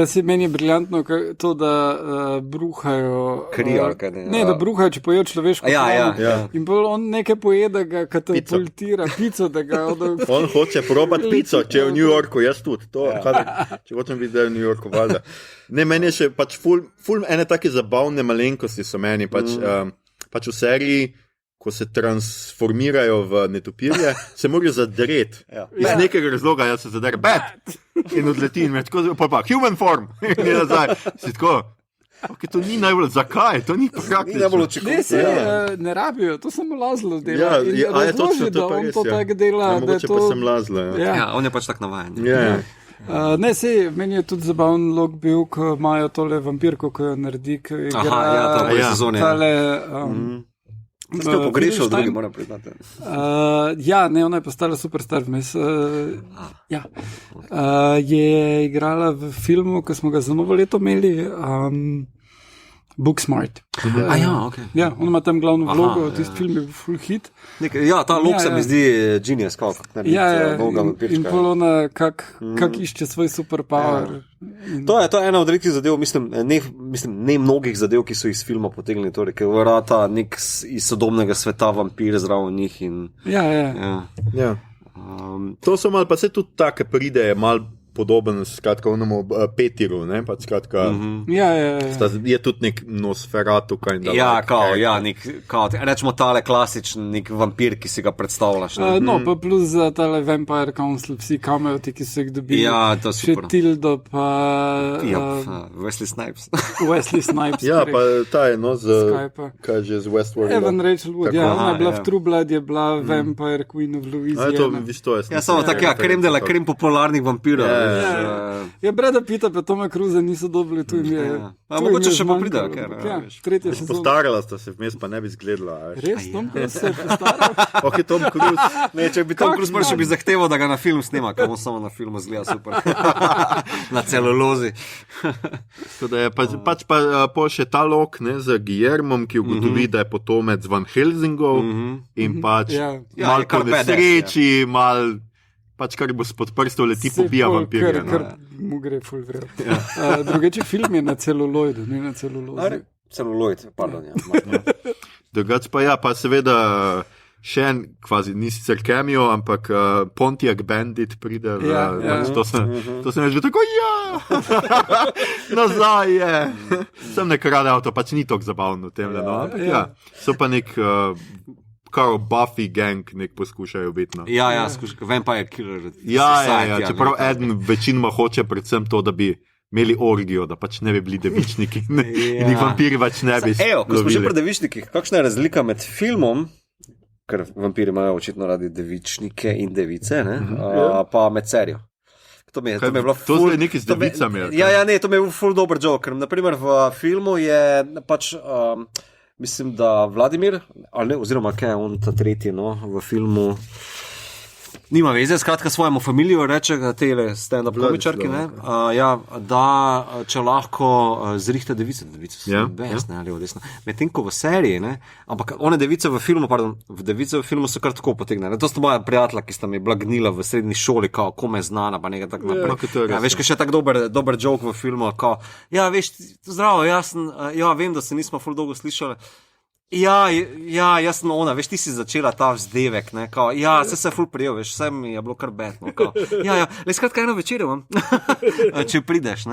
se meni je briljantno to, da bruhajo kri, ali kaj ne. Ne, da bruhajo, če pojejo človeško hrano. In bolj on nekaj poje, da ga katapultira, pico, da ga... On hoče probati pico, če je v New Yorku, jaz tudi. Če hočem biti, da je v New Yorku, valjda. Ne, meni je še pač ful ene take zabavne malenkosti so meni, pač v seriji, ko se transformirajo v netopirje, se morajo zadreti. Iz nekega razloga, jaz se zadere, bat! In odleti in me tako, pa human form! In je nazaj. Si tako... to ni najbolj, zakaj? To ni praktično. Ne rabijo, to samo Lazlo dela. Je točno, da on to tako dela. Mogoče pa sem Lazlo. On je pač tak navajen. Ne, meni je tudi zabaven log bil, ko imajo tole vampirko, ko jo naredi, ko igra tale... Ste jo pogrešali, drugi moram priznati. Ona je postala superstar vmes. Je igrala v filmu, ko smo ga za novo leto imeli, Booksmart. Ok. Ja, on ima tam glavno vlogo, tisti film je bil full hit. Ja, ta lok se mi zdi genius, kako narediti vloga vampirčka. In polona, kak išče svoj superpower. To je ena od redkih zadev, mislim, ne mnogih zadev, ki so iz filma potegnili, torej, ker vrata nek iz sodobnega sveta vampir zraven njih. Ja. To so malo, pa se tudi take pride, malo podoben, skratka, onemu Petiru, ne, pa skratka, je tudi nek Nosferatu, kaj da. Rečemo tale klasičen nek vampir, ki si ga predstavljaš. Pa plus za tale Vampire Council, vsi kameoti, ki so jih dobili. Ja, to je super. Še Tildo, pa... Wesley Snipes. Wesley Snipes. Ja, pa ta je, Skype. kaj že z Westworld. Evan Rachel Wood, ona je bila v True Blood, je bila Vampire Queen of Louisiana. Samo tako, krem dela, krem popularnih vampirov. Ja, Brada Pitta pa Toma Cruza niso dobili, tu jim je. Mogoče še pa pride, tretja sezona. Postarala sta se vmes, pa ne bi zgledala. Res, Tom Cruise se je postaral? Ok, Tom Cruise. Ne, če bi Tom Cruise prišel, bi zahteval, da ga na film snema, ker on samo na filmu zgleda super. Na celulozi. Pač pa pol še ta lok, ne, z Guillermom, ki ugotovi, da je potomec Van Helsingov in pač malo po nesreči, malo pač kar bo spod prstov leti, pobija vampirja. Kar mu gre ful vrel. Drugače film je na celuloidu, ne na celulozi. Celuloid, pardon. Drugače pa pa seveda še en, kvazi, ni sicer cameo, ampak Pontiac Bandit pride. To sem že tako, nazaj je. Sem nek rade avto, pač ni toliko zabavno v tem, ampak so pa nek... Kar Buffy gang nek poskušajo biti. Skušajo, Vampire Killer. Čeprav eden večinoma hoče predvsem to, da bi imeli orgijo, da pač ne bi bili devičniki in jih vampiri pač ne bi lovili. Ko smo že pri devičnikih, kakšna je razlika med filmom, ker vampiri imajo očitno radi devičnike in device, pa med serijo. To je zdaj nekaj z devicami. To mi je bil ful dober joke, ker naprimer v filmu je pač... Mislim, da Vladimir, oziroma kaj je on ta tretji, v filmu, nima veze, skratka svojemu familiju reče, tele stand-up komičarki, da če lahko zrihta device so besne ali odesne. Medtem ko v seriji, ampak one device v filmu so kar tako potegnene. To sta moja prijatelja, ki sta mi bila gnila v srednji šoli, kao kome znana, pa nekaj tako naprej. Veš, kaj še tak dober joke v filmu, kao, veš, zdravo, vem, da se nismo ful dolgo slišali. Jaz sem ona, veš, ti si začela ta vzdevek, kao, se ful prijel, veš, vse mi je bilo kar betno, kao, skratka eno večer imam, če prideš,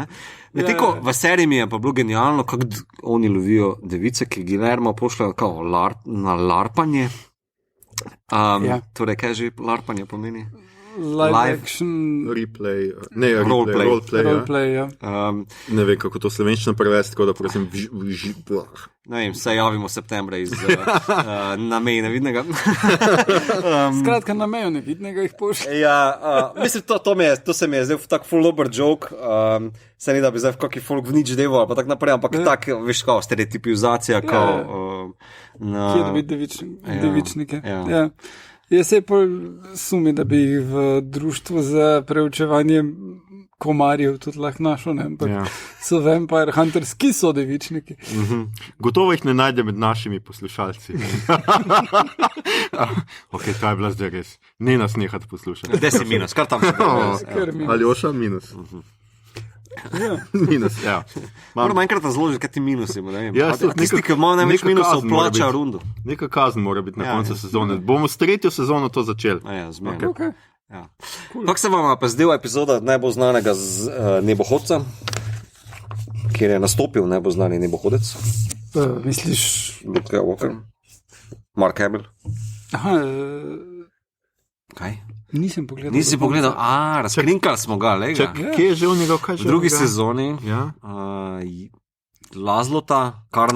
Medtem ko v seriji mi je pa bilo genialno, kako oni lovijo device, ki Guillermo pošljajo kao na larpanje. Torej, kaj že larpanje pomeni? Live action replay, roleplay. Ne vem, kako to slovenščino prevesti, tako da prosim. Ne vem, se javimo septembra iz na meji nevidnega. Skratka, na meju nevidnega jih pošlje. Mislim, to se mi je zdaj tak full dober joke. Se ni, da bi zdaj v kakšen folk v nič devo, pa tak naprej, ampak tak, veš, kao stereotipizacija, kao... Kje dobiti devičnike. Jaz se pa sumi, da bi jih v društvu za preučevanje komarjev tudi lahko našel, ampak so Vampire Hunters, ki so devičniki. Gotovo jih ne najde med našimi poslušalci. Ok, ta je bila zdaj res. Ne nas nehati poslušati. 10 minus, kar tam še. Ali oša minus. Minus, Moramo enkrat razložiti, kaj ti minusi. Tisti, ki imajo največ minusov, plača rundo. Neka kazen mora biti na koncu sezone. Bomo s tretjo sezono to začeli. Okay. Kako se vam pa zdela epizoda najbolj znanega z Nebohodca, kjer je nastopil najbolj znani Nebohodec? Misliš? Luke Skywalker. Mark Hamill. Kaj? Nisem pogledal. Nisi pogledal? Razkrinkali smo ga, lega. Kje je že v njega? V drugi sezoni Lazlota, kar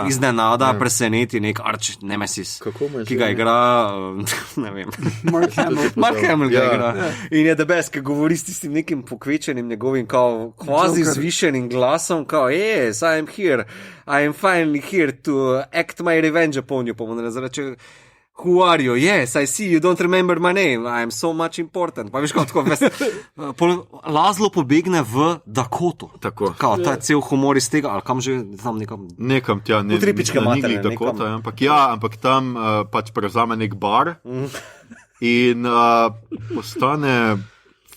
iznenada preseneti nek arč nemesis, ki ga igra, ne vem. Mark Hamill ga igra. In je debes, ki govori s tistim nekim pokvečenim njegovim, kao kvazi zvišenim glasom, kao, yes, I am here, I am finally here to act my revenge upon you, pa mu ne reče, Who are you? Yes, I see you don't remember my name. I am so much important. Pa veš, kako Laszlo pobegne v Dakoto. Tako. Kao, ta cel humor iz tega, ali kam že, tam nekam. Nekam tja, ne Tripičke matere, Dakota, ampak tam pač prevzame nek bar in postane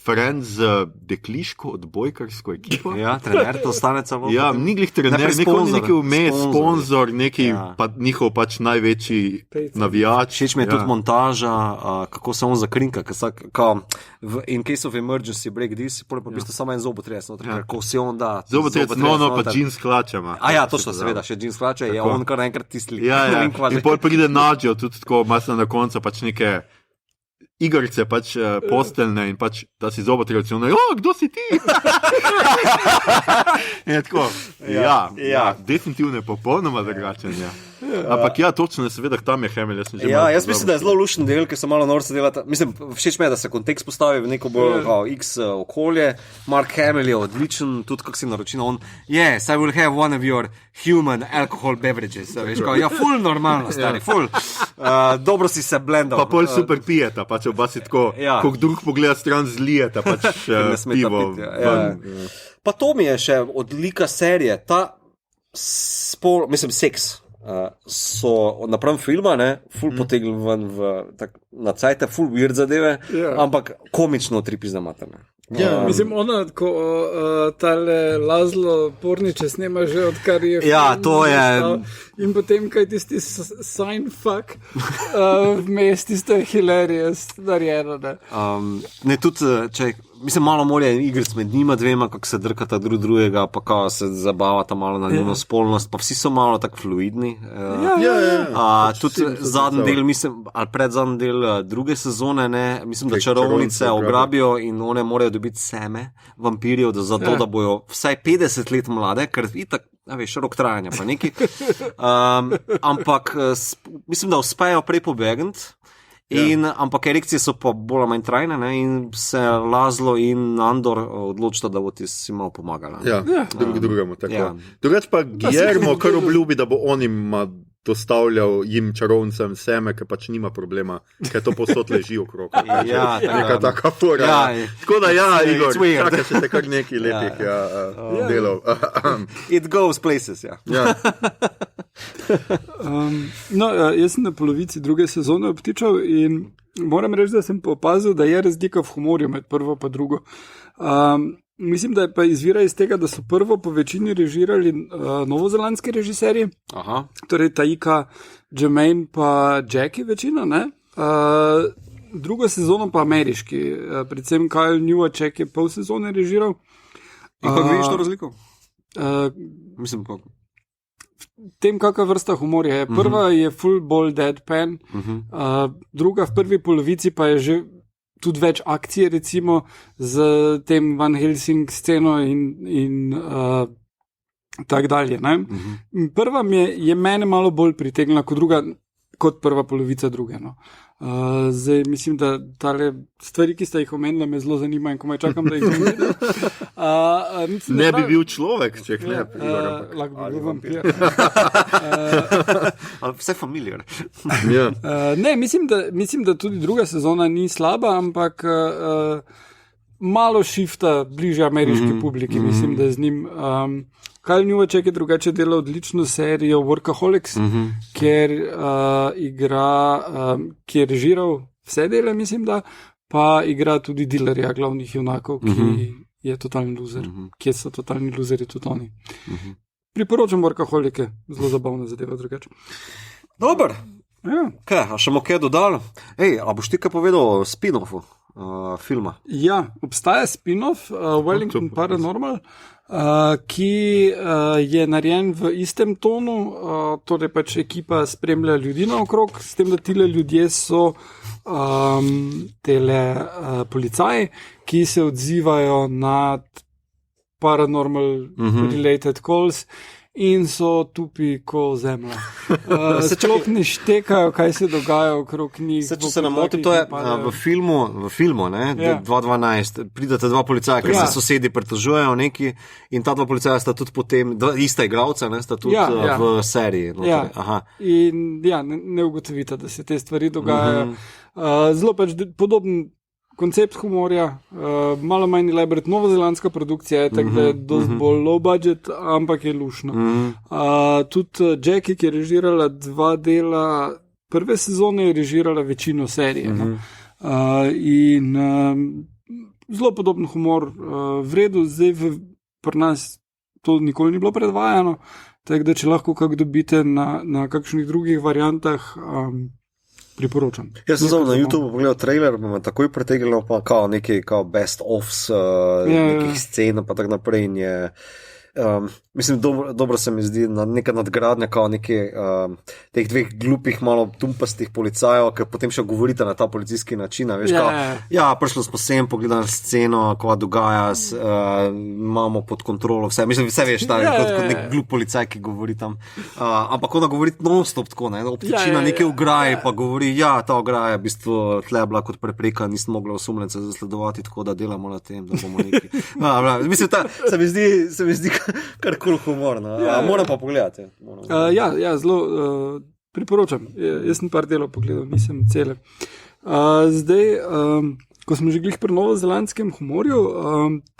friend z dekliško odbojkarsko ekipo. Ja, trener to stane celo. Ja, ni glih trener, neki vmes, sponzor, neki pa, njihov pač največji navijač. Všeč mi je tudi montaža, kako se on zakrinka, v In Case of Emergency Break This, pa v bistvu samo en zobotrec, kako se on da. Zobotrec, pa jeans hlačama. Ja, točno, seveda, še jeans hlače, je on kar naenkrat tisti. Ja, in pol pride Nadjo, tudi tako masno na koncu, pač neke igrice pač posteljne in pač, da si zobotrec, in kdo si ti? Je tako, definitivno je popolnoma drugačen, Ampak točno, seveda, tam je Hamill. Jaz mislim, da je zelo lušen del, ki se malo norce delata. Mislim, všeč mi je, da se kontekst postavi v neko bolj X okolje. Mark Hamill je odličen, tudi kako si naročil. Yes, I will have one of your human alcohol beverages. Ful normalno, stari, ful. Dobro si se blendal. Pa pol super pijeta, pač oba si tako, ko drug pogleda stran zlijeta, pač pivo. Pa to mi je še odlika serije, ta seks. So napram filma, ful potegli ven na cajte, ful weird zadeve, ampak komično tripizna materne. Mislim, ko tale Laszlo Porniče snema že odkar je to je. In potem, kaj tisti sign fuck vmes, tisto je hilarious narejeno. Ne, tudi, mislim, malo more igric med njima dvema, kako se drkata drugega, pa kako se zabavata malo na njeno spolnost, pa vsi so malo tako fluidni. Tudi zadnji del, mislim, ali predzadnji del druge sezone, mislim, da čarovnice ograbijo in one morajo dobiti seme vampirjev, zato da bojo vsaj 50 let mlade, ker itak, veš, rok trajanja pa neki. Ampak mislim, da uspejo prej pobegniti. Ampak erekcije so pa bolj ali manj trajne, in se Laszlo in Andor odločita, da bo ti si malo pomagala. Drugemu tako. Drugač pa Guillermo kar obljubi, da bo on jim dostavljal jim čarovnicam seme, ker pač nima problema, ker to posod leži okrog. Neka taka fora. Tako da Igor, čaka se te kar nekaj lepih delov. It goes places, jaz sem na polovici druge sezone obtičal in moram reči, da sem opazil, da je razlika v humorju med prvo pa drugo. Mislim, da je pa izvira iz tega, da so prvo po večini režirali novozelandski režiserji, torej Taika, Jermaine pa Jackie večina, drugo sezono pa ameriški, predvsem Kyle Newacek je pol sezone režiral. In kako vidiš to razliko? Mislim, kako? Tem, kakva vrsta humorja je. Prva je full ball deadpan, druga v prvi polovici pa je že tudi več akcije, recimo z tem Van Helsing sceno in tak dalje. Prva je mene malo bolj pritegnila kot druga, kot prva polovica druge. Zdaj mislim, da tale stvari, ki sta jih omenila, me zelo zanimajo in komaj čakam, da jih bom videl. Ne bi bil človek, če ne. Lahko bi bil vampir. Vse familiar. Ne, mislim, da tudi druga sezona ni slaba, ampak malo šifta bliže ameriški publiki, mislim, da z njim. Kyle Newacek je drugače delal odlično serijo Workaholics, kjer je režiral vse dele, mislim, da pa igra tudi dealerja glavnih junakov, ki je totalni loser, kjer so totalni luzeri tudi oni. Priporočam Workaholike, zelo zabavna zadeva drugače. Dobar. Kaj, a še mo kaj dodal? A boš ti kaj povedal o spin-offu filma? Ja, obstaja spin-off Wellington Paranormal, ki je narejen v istem tonu, torej pač ekipa spremlja ljudi naokrog, s tem, da tile ljudje so policaji, ki se odzivajo na paranormal related calls in so tupi ko zemlja. Sploh ne štekajo, kaj se dogaja okrog njih. Če se ne motim, to je v filmu, ne, 2012, pridete dva policaja, ker se sosedi pritožujejo neki in ta dva policaja sta tudi potem, ista igralca, ne, sta tudi v seriji. In ne ugotovite, da se te stvari dogajajo. Zelo pač podoben koncept humorja, malo manj elaborat, novozelandska produkcija je tako, da je dosti bolj low budget, ampak je lušno. Tudi Jackie, ki je režirala 2 dela prve sezone, je režirala večino serije. In zelo podoben humor, v redu, zdaj pri nas to nikoli ni bilo predvajano, tako da če lahko kak dobite na kakšnih drugih variantah, priporočam. Jaz sem na YouTubeu pogledal trailer, me takoj pretegnilo pa kao nekaj kao best offs nekih scen pa tak naprej in je mislim, dobro se mi zdi neka nadgradnja kao nekaj teh 2 glupih, malo tumpastih policajev, ker potem še govorite na ta policijski način, veš, prišli smo sem, pogledali sceno, ko dogaja, imamo pod kontrolo vse, mislim, vse veš, kot nek glup policaj, ki govori tam, ampak ona govori non-stop tako, ne, obtičina neke ograje, pa govori, ta ograja v bistvu tle bila kot prepreka, nisem mogla osumljence zasledovati, tako da delamo na tem, da bomo neki. Mislim, se mi zdi kar kul humor, moram pa pogledati. Zelo priporočam. Jaz sem par delov pogledal, nisem cele. Zdaj, ko smo že glih pri novozelandskem humorju,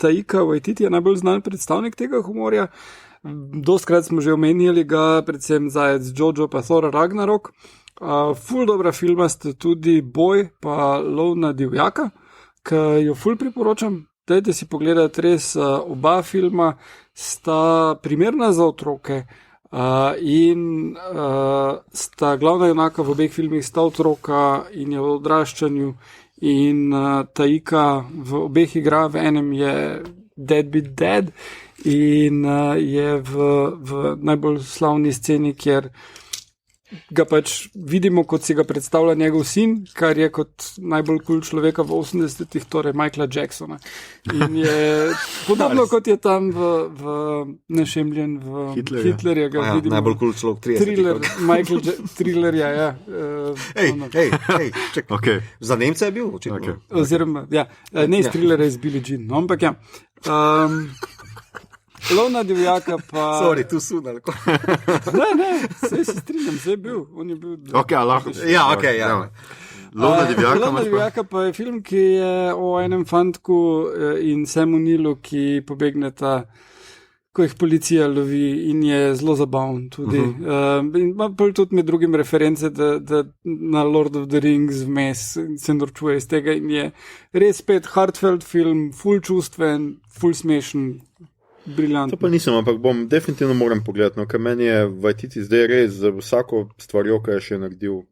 Taika Waititi je najbolj znan predstavnik tega humorja. Dostkrat smo že omenjali ga, predvsem Zajec Jojo pa Thor Ragnarok. Ful dobra filma sta tudi Boj pa Lov na divjaka, ki jo ful priporočam. Dajte si pogledati, res oba filma sta primerna za otroke in sta glavna junaka v obeh filmih sta otroka in je v odraščanju in Taika v obeh igra, v enem je Deadbeat Dad in je v najbolj slavni sceni, kjer ga pač vidimo, kot si ga predstavlja njegov sin, kar je kot najbolj kul človeka v 80-ih, torej Michaela Jacksona. In je podobno, kot je tam v Nešemljen, v Hitlerja ga vidimo. Najbolj kul človek 30. Michael Thriller, čekaj. Okay. Za Nemca je bil, očitno. Okay. Oziroma, ne iz Thrillera, iz Billie Jean, no, ampak Lov na divjaka pa... Sorry, tu sunal. Ne, se strinjam, se je bil. On je bil... lahko. Lov na divjaka pa je film, ki je o enem fantku in Samu Neelu, ki pobegneta, ko jih policija lovi in je zelo zabaven tudi. In ima tudi med drugim reference, da na Lord of the Rings vmes se norčuje iz tega in je res spet heartfelt film, ful čustven, ful smešen. Briljantno. To pa nisem, ampak definitivno moram pogledati, ker meni je Waititi zdaj res za vsako stvarjo, ki je še naredil.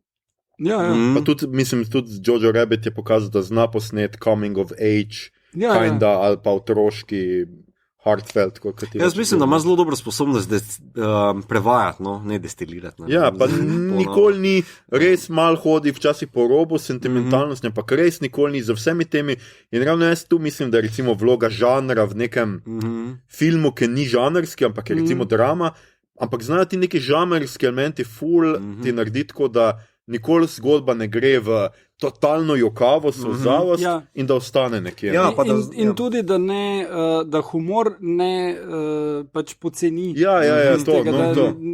Pa tudi, mislim, tudi Jojo Rabbit je pokazal, da zna posnet coming of age, ali pa otroški heartfelt. Jaz mislim, da ima zelo dobro sposobnost prevajati, ne destilirati. Pa nikoli ni, res mal hodi včasih po robu sentimentalnosti, ampak res nikoli ni za vsemi temi. In ravno jaz tu mislim, da je recimo vloga žanra v nekem filmu, ki ni žanrski, ampak je recimo drama, ampak znajo ti neki žanrski elementi ti narediti tako, da nikoli zgodba ne gre v totalno jokavo, solzavost in da ostane nekje. In tudi, da humor ne pač poceni.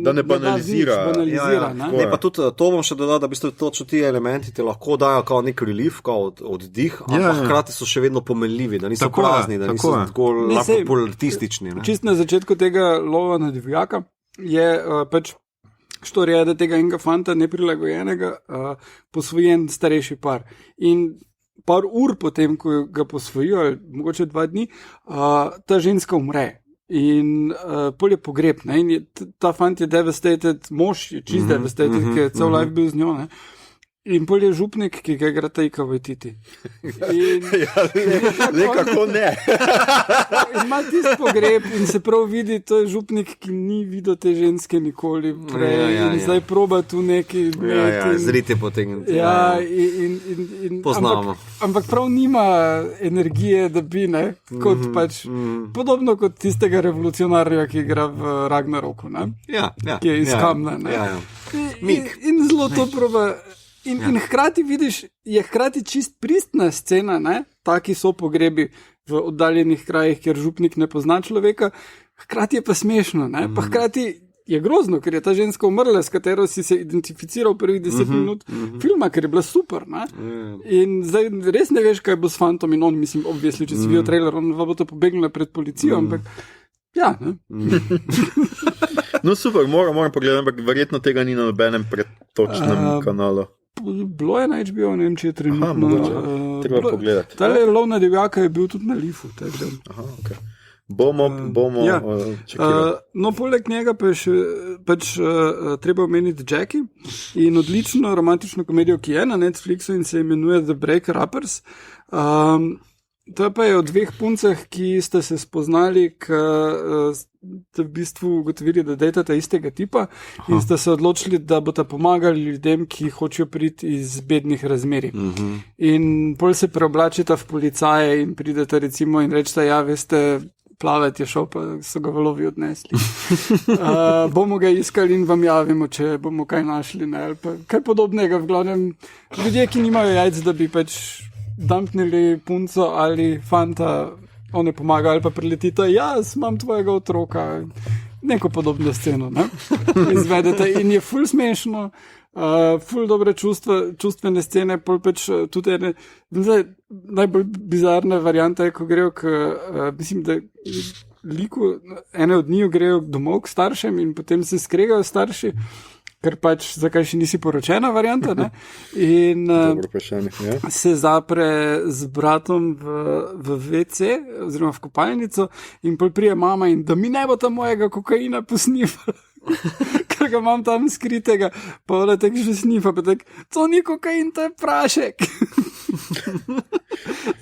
Da ne banalizira. Ne, pa tudi to bom še dodal, da v bistvu točno ti elementi ti lahko dajo kao nek relief, kao oddih, ampak hkrati so še vedno pomenljivi, da niso prazni, da niso tako politistični. Čist na začetku tega Lova na divjaka je pač štorija je, da tega enega fanta neprilagojenega posvojen starejši par. In par ur potem, ko ga posvojijo, ali mogoče 2 dni, ta ženska umre. In pol je pogreb. In ta fant je devastated, mož je čist devastated, ki je cel life bil z njo. In pol je župnik, ki ga igra Taika Waititi. In Nekako ne. ima tisti pogreb in se prav vidi, to je župnik, ki ni videl te ženske nikoli prej in zdaj proba tu neki zriti potegniti. Poznamo. Ampak prav nima energije, da bi, ne, kot pač, podobno kot tistega revolucionarja, ki igra v Ragnaroku, ne, ki je iz Kamna, ne. In zelo to proba. In hkrati vidiš, je hkrati čist pristna scena, ne? Taki so pogrebi v oddaljenih krajih, kjer župnik ne pozna človeka, hkrati je pa smešno, ne? Pa hkrati je grozno, ker je ta ženska umrla, s katero si se identificiral prvih 10 minut filma, ker je bila super, ne? In zdaj res ne veš, kaj bo s fantom in on, mislim, obvisli, če si videl trailer, on bo to pobegnila pred policijo, ampak ja, ne? No super, moram pogledati, ampak verjetno tega ni na nobenem predtočnem kanalu. Bilo je na HBO, ne vem, če je trenutno. Treba pogledati. Tale Lov na divjaka je bil tudi na Lifu. Okay. Bomo čekali. No, poleg njega pa je še treba omeniti Jackie in odlično romantično komedijo, ki je na Netflixu in se imenuje The Break-Rappers. To pa je o dveh puncah, ki sta se spoznali, v bistvu ugotovili, da dejta istega tipa in sta se odločili, da bosta pomagali ljudem, ki hočejo priti iz bednih razmerij. In pol se preoblačita v policaje in prideta recimo in rečeta, ja, veste, plavati je šel, pa so ga valovi odnesli. Bomo ga iskali in vam javimo, če bomo kaj našli, ne, ali pa kaj podobnega, v glavnem ljudje, ki nimajo jajc, da bi pač dumpnili punco ali fanta, one pomaga ali pa priletita, jaz imam tvojega otroka, neko podobno sceno, ne? Izvedete in je ful smešno, ful dobre čustvene scene, pol pač tudi ene, zdaj, najbolj bizarna varianta je, ko grejo mislim, da liku, ene od njiju grejo domov k staršem in potem se skregajo starši, ker pač zakaj še nisi poročena varianta, ne? In se zapre z bratom v WC oziroma v kopalnico in pol prije mama in da mi ne bo tam mojega kokaina posnifa, ker ga imam tam skritega, pa ona tak že snifa, pa tak, to ni kokain, to je prašek.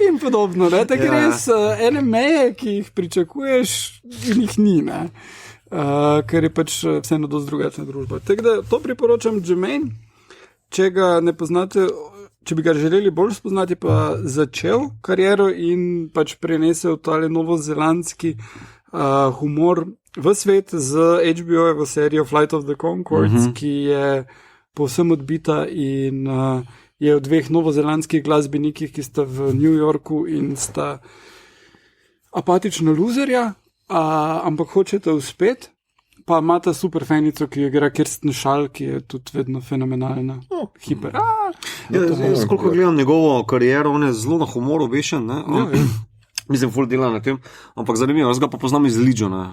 In podobno, ne? Tak res ene meje, ki jih pričakuješ in jih ni, ne? Ker je pač vseeno dosti drugačna družba. Tako da to priporočam Jermaine, če ga ne poznate, če bi ga želeli bolj spoznati, pa začel kariero in pač prenesel tale novozelandski humor v svet z HBO-jevo serijo Flight of the Conchords, ki je povsem odbita in je o dveh novozelandskih glasbenikih, ki sta v New Yorku in sta apatična luzerja, ampak hočete uspeti, pa imata super fenico, ki jo igra Kirsten Schall, ki je tudi vedno fenomenalna. Hiper. Skoliko gledam njegovo kariero, on je zelo na humoru vešen, ne? Mislim, ful dela na tem, ampak zanimivo, jaz ga pa poznam iz Legiona,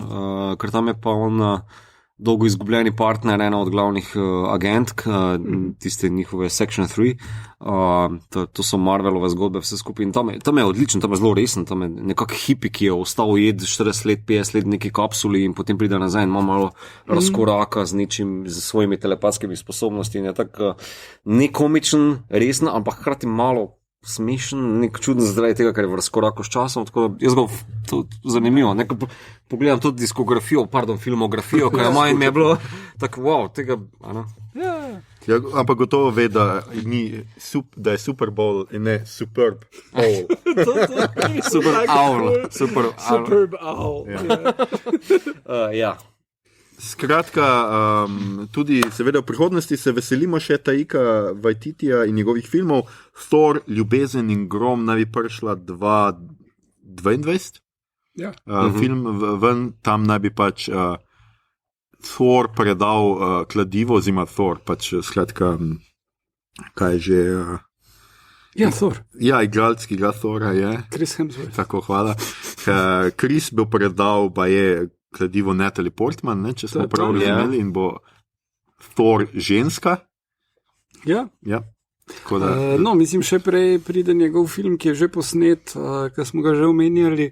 ker tam je pa on dolgo izgubljeni partner, ena od glavnih agentk, tiste njihove Section 3, to so Marvelove zgodbe, vse skupaj, in tam je odličen, tam je zelo resen, tam je nekak hipi, ki je ostal ujed 40 let, 50 let neki kapsuli in potem pride nazaj in ima malo razkoraka z nečim, z svojimi telepatskimi sposobnosti in je tak nekomičen, resen, ampak hkrati malo smešen, nek čuden zaradi tega, ker je v razkoraku s časom, tako da jaz ga to zanimivo, pogledam tudi filmografijo, ko je moj in mi je bilo tako, wow, tega, ano. Ja, ampak gotovo ve, da je Super Bowl in ne Superb Owl. Superb Owl. Ja. Skratka, tudi seveda v prihodnosti se veselimo še Taika Waititija in njegovih filmov. Thor, Ljubezen in grom naj bi prišla 2022. Ja. Film ven, tam naj bi pač Thor predal kladivo, oziroma Thor, pač skratka, kaj že... Ja, Thor. Ja, igralec, ki ga Thora je. Chris Hemsworth. Tako, hvala. Chris bo predal, pa je kladivo Natalie Portman, ne, če smo prav razumeli, in bo Thor ženska. Ja. Da... No, mislim, še prej pride njegov film, ki je že posnet, ki smo ga že omenjali,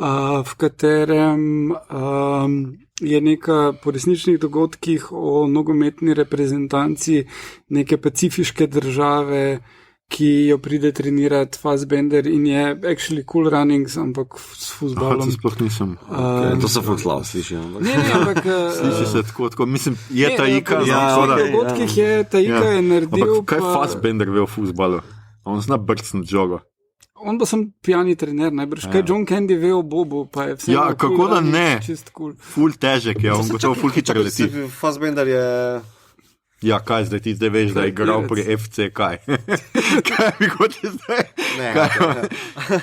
v katerem je neka po resničnih dogodkih o nogometni reprezentanci neke pacifiške države, ki jo pride trenirati Fassbender in je actually cool runnings, ampak s fuzbalom. To sploh nisem. To so fuslav, slišijo. Ne, ampak... Sliši se tako, mislim, je Taika. V dogodkih je Taika je naredil... Ampak kaj Fassbender ve o fuzbalu? On zna brcniti žogo. On pa sem pijani trener, najbrž. Kaj John Candy ve o Bobu, pa je vse... Ja, kako da ne? Čist cool. Ful težek je, on gotovo ful hitro leti. Fassbender je... Ja, kaj zdaj ti zdaj veš, da je igral pri FC, kaj? Kaj bi hoče zdaj?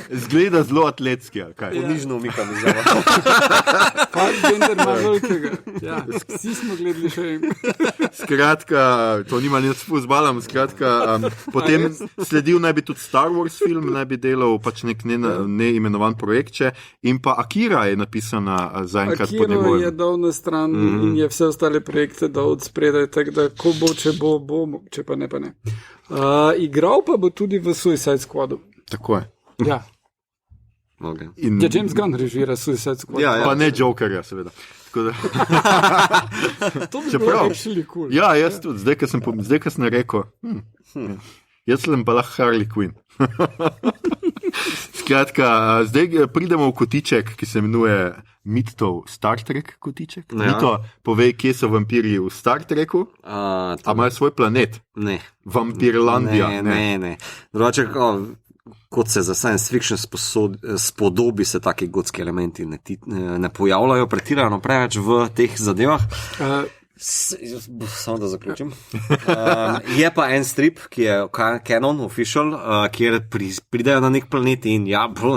Zgleda zelo atletski, ali kaj? Nižno umikam izjava. Fassbender ima velikega. Ja, vsi smo gledali še en. Skratka, to nima nič s fuzbalom, skratka, potem sledil naj bi tudi Star Wars film, naj bi delal pač nek neimenovan projekče in pa Akira je napisana zaenkrat po njegovem. Akira je dal na stran in je vse ostale projekte dal od spredaj, tako da ko bo, če bo, če pa ne, pa ne. Igral pa bo tudi v Suicide Squadu. Tako je. Ja. Okay. Ja, James Gunn režira Suicide Squad. Ja. Pa ne Jokerja, seveda. To bi bilo actually cool. Ja, jaz tudi, zdaj, ko sem rekel, jaz sem pa lahko Harley Quinn. Skratka, zdaj pridemo v kotiček, ki se imenuje Mitov Star Trek kotiček. Ja. Mito, povej, kje so vampirji v Star Treku? A imajo svoj planet? Ne. Vampirlandija? Ne. Drugače, kot se za science fiction spodobi, se taki gotski elementi ne pojavljajo pretirano preveč v teh zadevah. Samo da zaključim. Je pa en strip, ki je Canon Official, kjer pridejo na nek planet in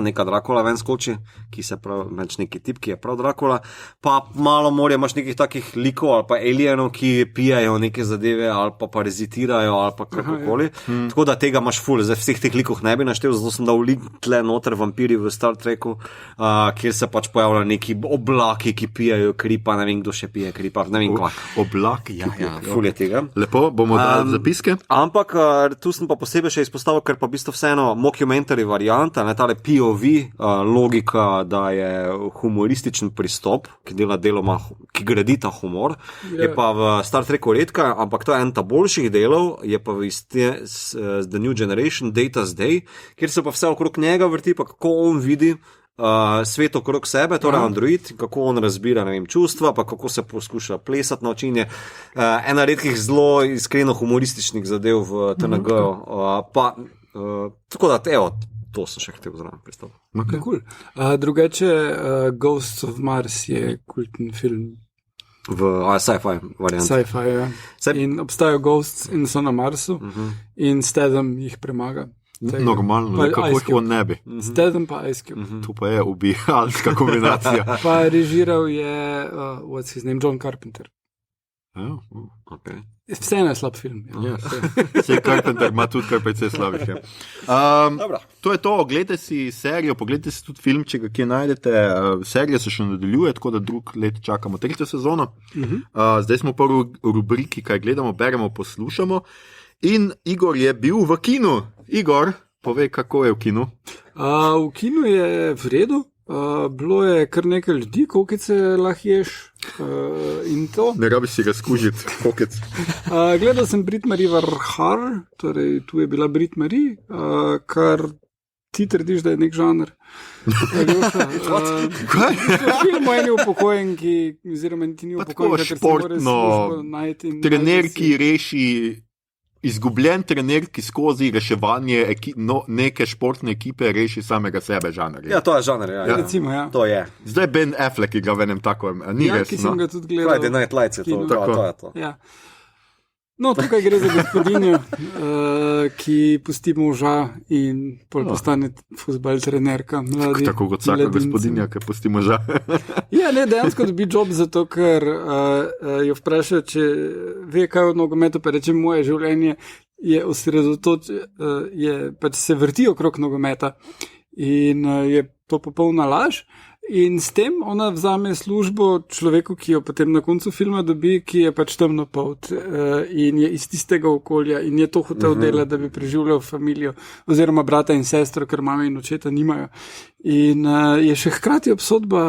neka Dracula ven skoči, ki se pravi, neki tip, ki je prav Dracula, pa malo morja imaš nekih takih likov ali pa alienov, ki pijajo neke zadeve ali pa parazitirajo ali pa kakokoli. Tako da tega imaš ful, zdaj vseh teh likov ne bi naštel, zato sem dal lik tle noter vampiri v Star Treku, kjer se pač pojavljajo neki oblaki, ki pijajo kri, pa ne vem, kdo še pije kri, pa ne vem kva. Oblak, ful je tega. Lepo, bomo dali zapiske. Ampak tu sem pa posebej še izpostavil, ker pa v bistvu vseeno mockumentary varianta, tale POV logika, da je humorističen pristop, ki dela deloma, ki gradi ta humor, je pa v Star Treku redka, ampak to je en ta boljših delov, je pa v The New Generation, Data's Day, kjer se pa vse okrog njega vrti, pa kako on vidi svet okrog sebe, torej android, kako on razbira, ne vem, čustva, pa kako se poskuša plesati na očin, je ena redkih zelo iskreno humorističnih zadev v TNG-ju, tako da, evo, to sem še hotel zraven predstaviti. Okay. Cool. Drugače, Ghosts of Mars je kultni film. V sci-fi varianti. Sci-fi, ja. In obstajajo Ghosts in so na Marsu in Statham jih premaga. Normalno, kako jih on ne bi. Statham pa Ice Cube. To pa je ubijalska kombinacija. Pa režiral je, what's his name, John Carpenter. Okay. Vseeno je slab film. Vse Carpenter ima tudi kar precej slabih. To je to, gledajte si serijo, pogledajte si tudi filmček, ki najdete. Serija se še nadaljuje, tako da drug let čakamo 3. sezono. Zdaj smo pa v rubriki, kaj gledamo, beremo, poslušamo. In Igor je bil v kinu. Igor, povej, kako je v kinu? V kinu je v redu. Bilo je kar nekaj ljudi, kokice se lahko ješ in to. Ne rabi si razkužiti, kokic. Gledal sem Brit Marie Varhar, torej tu je bila Brit Marie, kar ti trdiš, da je nek žanr. Kaj? Film o eni upokojenki, oziroma ti ni upokojenka, ker se mora službo najti. Trener, ki reši izgubljen trener, ki skozi reševanje neke športne ekipe reši samega sebe žanr. Ja, to je žanr, ja. Recimo, ja. To je. Zdaj Ben Affleck igra v enem takem, ni res, ki sem ga tudi gledal. Friday Night Lights je to je to. Ja. No, tukaj gre za gospodinjo, ki pusti moža in pol postane fuzbal trenerka. Tako kot vsaka gospodinja, ki pusti moža. Ja, ne, dejansko dobi job zato, ker jo vpraša, če ve kaj od nogometu, pa reče, moje življenje je pač se vrti okrog nogometa in je to popolna laž. In s tem ona vzame službo človeku, ki jo potem na koncu filma dobi, ki je pač temnopolt in je iz tistega okolja in je to hotel delati, da bi preživljal familijo oziroma brata in sestro, ker mame in očeta nimajo. In je še hkrati obsodba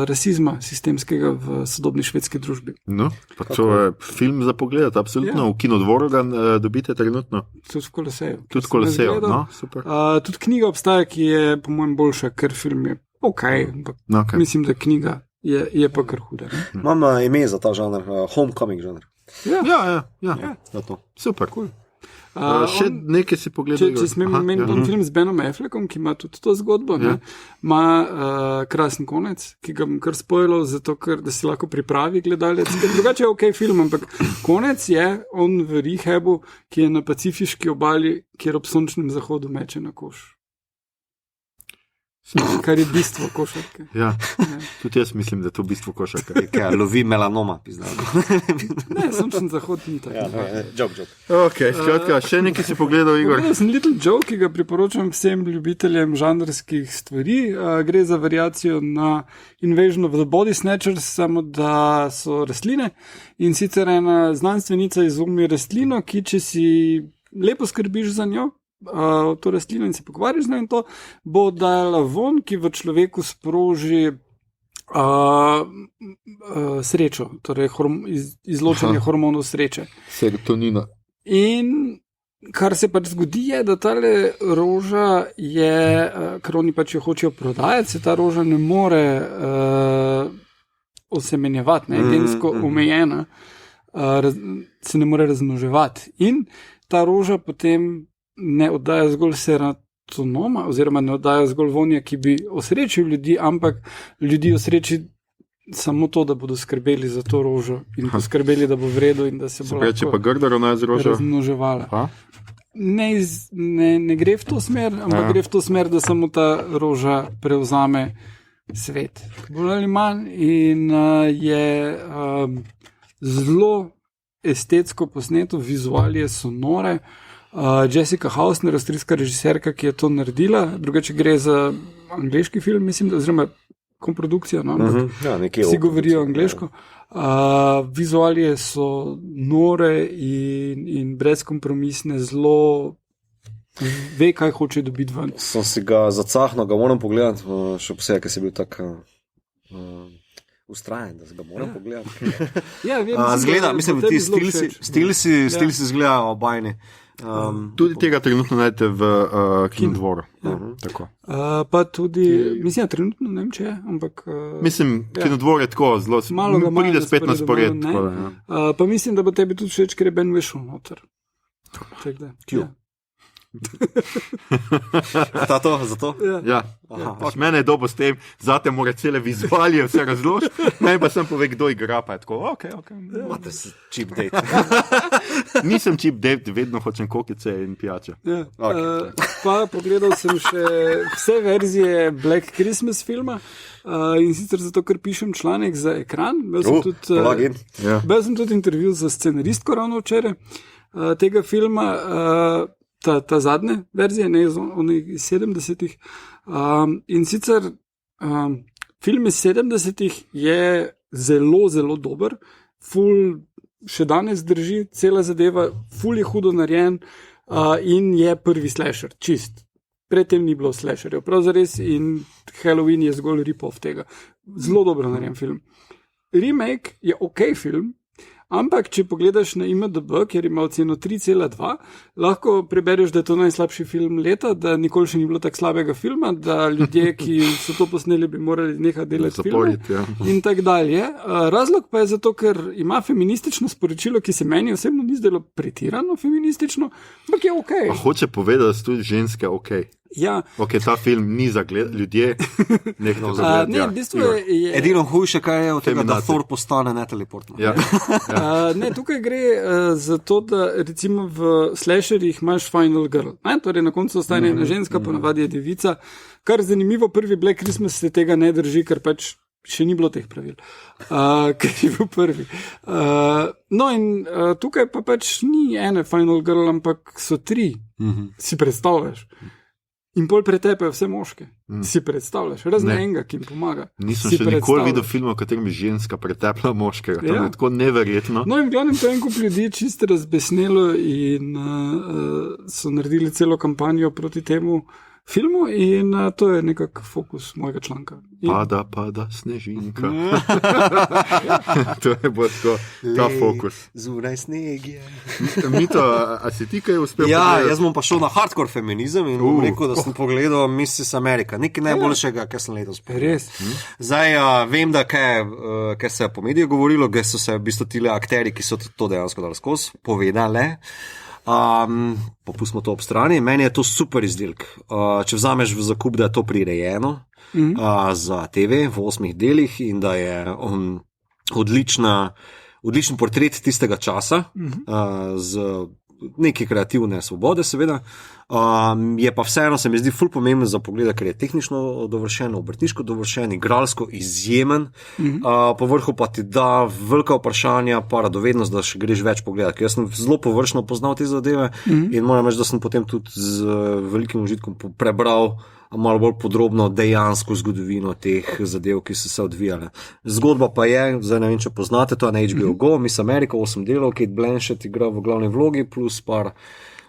rasizma sistemskega v sodobni švedski družbi. No, pa to je film za pogled, absolutno. V Kinodvoru ga dobite trenutno. Tudi v Koloseju. Tudi v Koloseju, no, super. Tudi knjiga obstaja, ki je po mojem boljša, ker film je ampak mislim, da knjiga je pa kar huda. Imam ime za ta žanr, homecoming žanr. Ja. Super. Cool. Še nekaj si pogledal. Če smem omeniti film z Benom Affleckom, ki ima tudi to zgodbo, ima krasen konec, ki ga bom kar spoilal, zato ker da si lahko pripravi gledalec. Drugače je ok film, ampak konec je on v rehabu, ki je na pacifiški obali, kjer ob sončnem zahodu meče na koš. Kar je bistvo košarke. Ja, tudi jaz mislim, da je to bistvo košarke. Lovi melanoma, pizdano. Ne, sončen zahod ni tako. Joke. Ok, skratka, še nekaj si pogledal, Igor. Pogledal sem Little Joe, ki ga priporočam vsem ljubiteljem žanrskih stvari. Gre za variacijo na Invasion of the Body Snatchers, samo da so rastline. In sicer ena znanstvenica izumi rastlino, ki če si lepo skrbiš za njo, to rastlino in se pogovarjaš z njo in to bo dala von, ki v človeku sproži srečo, torej izločanje hormonov sreče. Serotonina. In kar se pač zgodi je, da tale roža je, ker oni pač jo hočejo prodajati, se ta roža ne more osemenjevati, gensko omejena, se ne more razmnoževati. In ta roža potem ne oddaja zgolj serotonina, oziroma ne oddaja zgolj vonja, ki bi osrečil ljudi, ampak ljudi osreči samo to, da bodo skrbeli za to rožo in poskrbeli, da bo v redu in da se bo lahko razmnoževala. Ne gre v to smer, ampak gre v to smer, da samo ta roža prevzame svet. Bolj ali manj in je zelo estetsko posneto, vizualije so nore. Jessica Hausner, avstrijska režiserka, ki je to naredila, drugače gre za angleški film, mislim, oziroma komprodukcija, no, vsi govorijo angleško. Vizualije so nore in brezkompromisne, zelo ve, kaj hoče dobiti ven. Sem si ga zacahnil, ga moram pogledati, še posebej, ker si bil tak ustrajen, da se ga moram pogledati. Ja, vem, mislim, ti stili si zgleda obajni. Tudi tega trenutno najdete v Kinodvoru. Pa tudi, mislim, trenutno ne vem, če je, ampak... Mislim, Kinodvor je tako zelo, pride spet na spored. Pa mislim, da bo tebi tudi všeč, ker je Ben Whishaw noter. Zato? Ja. Mene je dobo s tem, zate mora cele vizualije vse razložiti, naj pa sem pove, kdo igra, pa je tako, ok. Imate cheap date. Nisem cheap date, vedno hočem kokice in pijače. Pa pogledal sem še vse verzije Black Christmas filma in sicer zato, ker pišem članek za ekran. Bil sem tudi intervju za scenaristko ravno včeraj tega filma, ta zadnje verzije, ne iz 70-ih. In sicer film iz 70-ih je zelo, zelo dober, ful še danes drži, cela zadeva, ful je hudo narejen in je prvi slasher, čist. Predtem ni bilo slasherjev, prav zares, in Halloween je zgolj rip-off tega. Zelo dobro narejen film. Remake je ok film, ampak, če pogledaš na IMDb, kjer ima oceno 3,2, lahko prebereš, da je to najslabši film leta, da nikoli še ni bilo tako slabega filma, da ljudje, ki so to posneli, bi morali nekaj delati film in tak dalje. Razlog pa je zato, ker ima feministično sporočilo, ki se meni osebno ni zdelo pretirano feministično, ampak je ok. Pa hoče povedati, da so tudi ženske ok. Ja. Ok, ta film ni za ljudje, nekdo za gledati. Ne, v bistvu je... Edino hujše, kaj je od tega, da Thor postane Natalie Portman. Ne, tukaj gre za to, da recimo v slasherjih imaš final girl. Torej na koncu ostane ena ženska, ponavadi je devica. Kar zanimivo, prvi Black Christmas se tega ne drži, ker pač še ni bilo teh pravil. Ker je bil prvi. No in tukaj pa pač ni ene final girl, ampak so 3. Si predstavljaš? In pol pretepejo vse moške. Si predstavljaš, razen enega, ki jim pomaga. Nisem še nikoli videl filma, v katerem bi ženska pretepla moškega. To je tako neverjetno. No in v glavnem to en kup ljudi čisto razbesnelo in so naredili celo kampanjo proti temu filmu in to je nekak fokus mojega članka. Pada snežinka. To je bolj tako, ta fokus. Zunaj sneg je. Mito, a si ti kaj uspel? Ja, jaz bom pa šel na hardcore feminizem in bom rekel, da sem pogledal Mrs. America. Nekaj najboljšega, kar sem letos pogledal. Res. Zdaj, vem, da kaj se je po medijih govorilo, da so se v bistvu tile akteri, ki so to dejansko dali skozi, povedali. Popustimo to ob strani. Meni je to super izdelek. Če vzameš v zakup, da je to prirejeno za TV v 8 delih in da je odličen portret tistega časa z neke kreativne svobode, seveda. Je pa vseeno, se mi zdi ful pomembno za pogled, ker je tehnično dovršen, obrtniško dovršen, igralsko izjemen, povrhu pa ti da velika vprašanja, pa radovednost, da še greš več pogledati. Jaz sem zelo površno poznal te zadeve in moram reči, da sem potem tudi z velikim užitkom prebral malo bolj podrobno dejansko zgodovino teh zadev, ki so se odvijale. Zgodba pa je, zdaj ne vem, če poznate, to je na HBO Go, Miss America, 8 delov, Kate Blanchett igra v glavni vlogi, plus par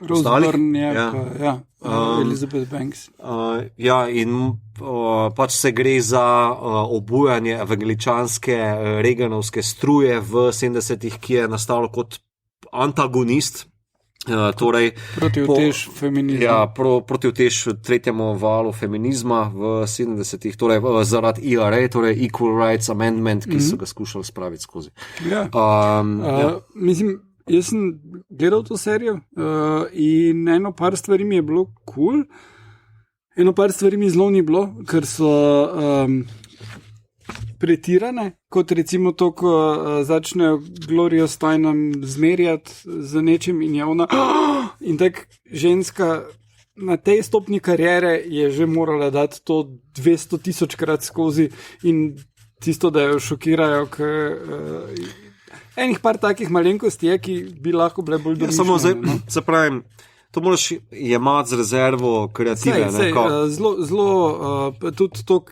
ostalih. Elizabeth Banks. In pač se gre za obujanje evangeličanske reganovske struje v 70-ih, ki je nastalo kot antagonist. Torej, proti utež feminizma. Ja, proti utež tretjemu valu feminizma v 70-ih, torej zaradi ERA, torej Equal Rights Amendment, ki so ga skušali spraviti skozi. Ja. Mislim, jaz sem gledal to serijo in eno par stvari mi je bilo cool, eno par stvari mi zelo ni bilo, ker so pretirane, kot recimo to, ko začnejo Gloria Steinem zmerjati z nečim in je ona in tak ženska na tej stopni karijere je že morala dati to 200 000 krat skozi in tisto, da jo šokirajo, enih par takih malenkosti je, ki bi lahko bile bolj domišljene. Samo zdaj, se pravim, to moraš jemati z rezervo kreative. Zelo, tudi to,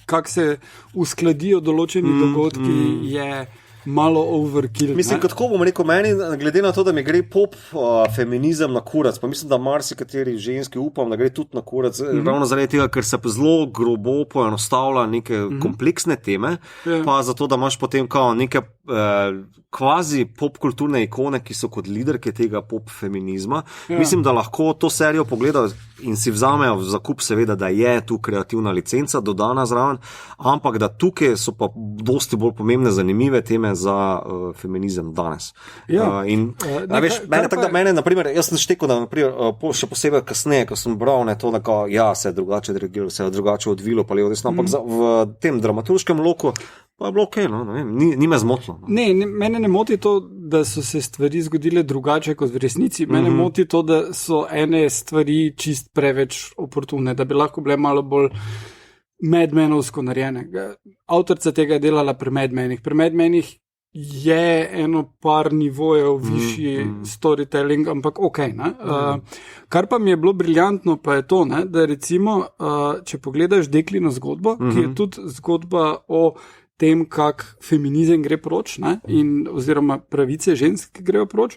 kako se uskladijo določeni dogodki, je malo overkill. Mislim, kako bom rekel, meni, glede na to, da mi gre pop feminizem na kurac, pa mislim, da marsikateri ženski upam, da gre tudi na kurac, ravno zaradi tega, ker se zelo grobo poenostavlja neke kompleksne teme, pa zato, da imaš potem kao neke kvazi popkulturne ikone, ki so kot liderke tega pop feminizma. Mislim, da lahko to serijo pogledajo in si vzamejo v zakup, seveda, da je tu kreativna licenca dodana zraven, ampak da tukaj so pa dosti bolj pomembne, zanimive teme za feminizem danes. Mene, naprimer, jaz sem štekel, da še posebej kasneje, ko sem bral, to, da se je drugače dirigilo, se je drugače odvilo, pa levo desno, ampak v tem dramaturškem loku pa je bilo okej, ni me zmotilo. Ne, mene ne moti to, da so se stvari zgodile drugače kot v resnici. Mene moti to, da so ene stvari čist preveč oportune, da bi lahko bile malo bolj Madmanovsko narejene. Avtorica tega je delala pri Madmanih. Pri Madmanih je eno par nivojev višji storytelling, ampak okej. Kar pa mi je bilo briljantno, pa je to, da recimo, če pogledaš Deklino zgodbo, ki je tudi zgodba o tem, kak feminizem gre proč, oziroma pravice žensk grejo proč.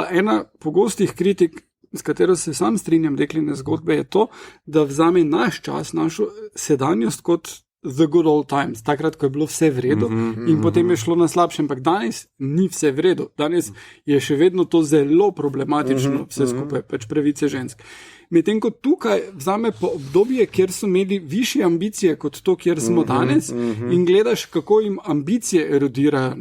Ena pogostih kritik, s katero se sam strinjam Dekline zgodbe, je to, da vzame naš čas, našo sedanjost kot the good old times, takrat, ko je bilo vse v redu in potem je šlo na slabše, ampak danes ni vse v redu. Danes je še vedno to zelo problematično, vse skupaj, pač pravice žensk. Medtem ko tukaj vzame po obdobje, kjer so imeli višje ambicije kot to, kjer smo danes in gledaš, kako jim ambicije erodirajo.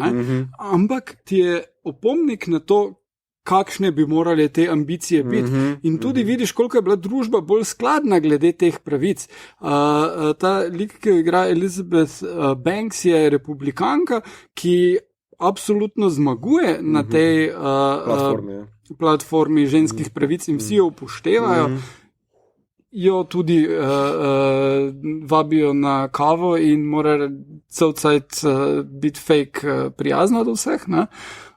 Ampak ti je opomnik na to, kakšne bi morale te ambicije biti. In tudi vidiš, koliko je bila družba bolj skladna glede teh pravic. Ta lik, ki igra Elizabeth Banks, je republikanka, ki absolutno zmaguje na tej platformi ženskih pravic in vsi jo upoštevajo. Jo tudi vabijo na kavo in mora cel cajt biti fake prijazna do vseh,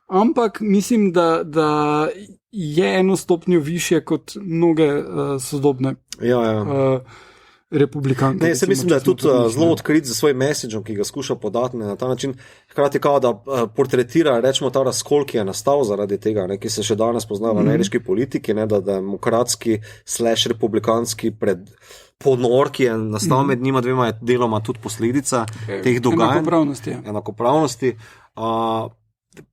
Ampak mislim, da je eno stopnjo više kot mnoge sodobne republikanke. Ne, se mislim, da je tudi zelo odkrit za svoj message, ki ga skuša podati na ta način. Hkrati kao, da portretira, rečemo, ta razkol, ki je nastal zaradi tega, ne, ki se še danes pozna v ameriški politiki, ne, da demokratski / republikanski ponor, ki je nastal med njima dvema, je deloma tudi posledica teh dogajanj. Enakopravnosti.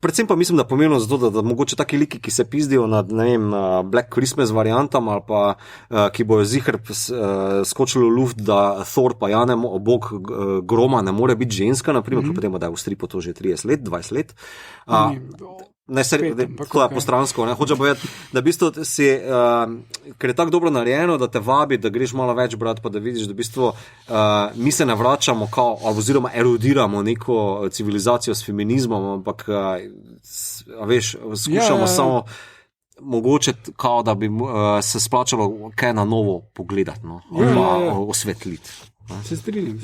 Predvsem pa mislim, da je pomembno zato, da mogoče taki liki, ki se pizdijo nad, ne vem, Black Christmas variantam ali pa ki bojo ziher skočili v luft, da Thor pa bog groma ne more biti ženska, naprimer, kljub temu, da je v stripu to že 30 let, 20 let. To je postransko. Hoče povedati, da v bistvu si, ker je tako dobro narejeno, da te vabi, da greš malo več brati, pa da vidiš, da v bistvu mi se ne vračamo oziroma erodiramo neko civilizacijo s feminizmom, ampak veš, skušamo samo mogoče kao, da bi se splačalo kaj na novo pogledati, no, osvetliti. Se strinjam.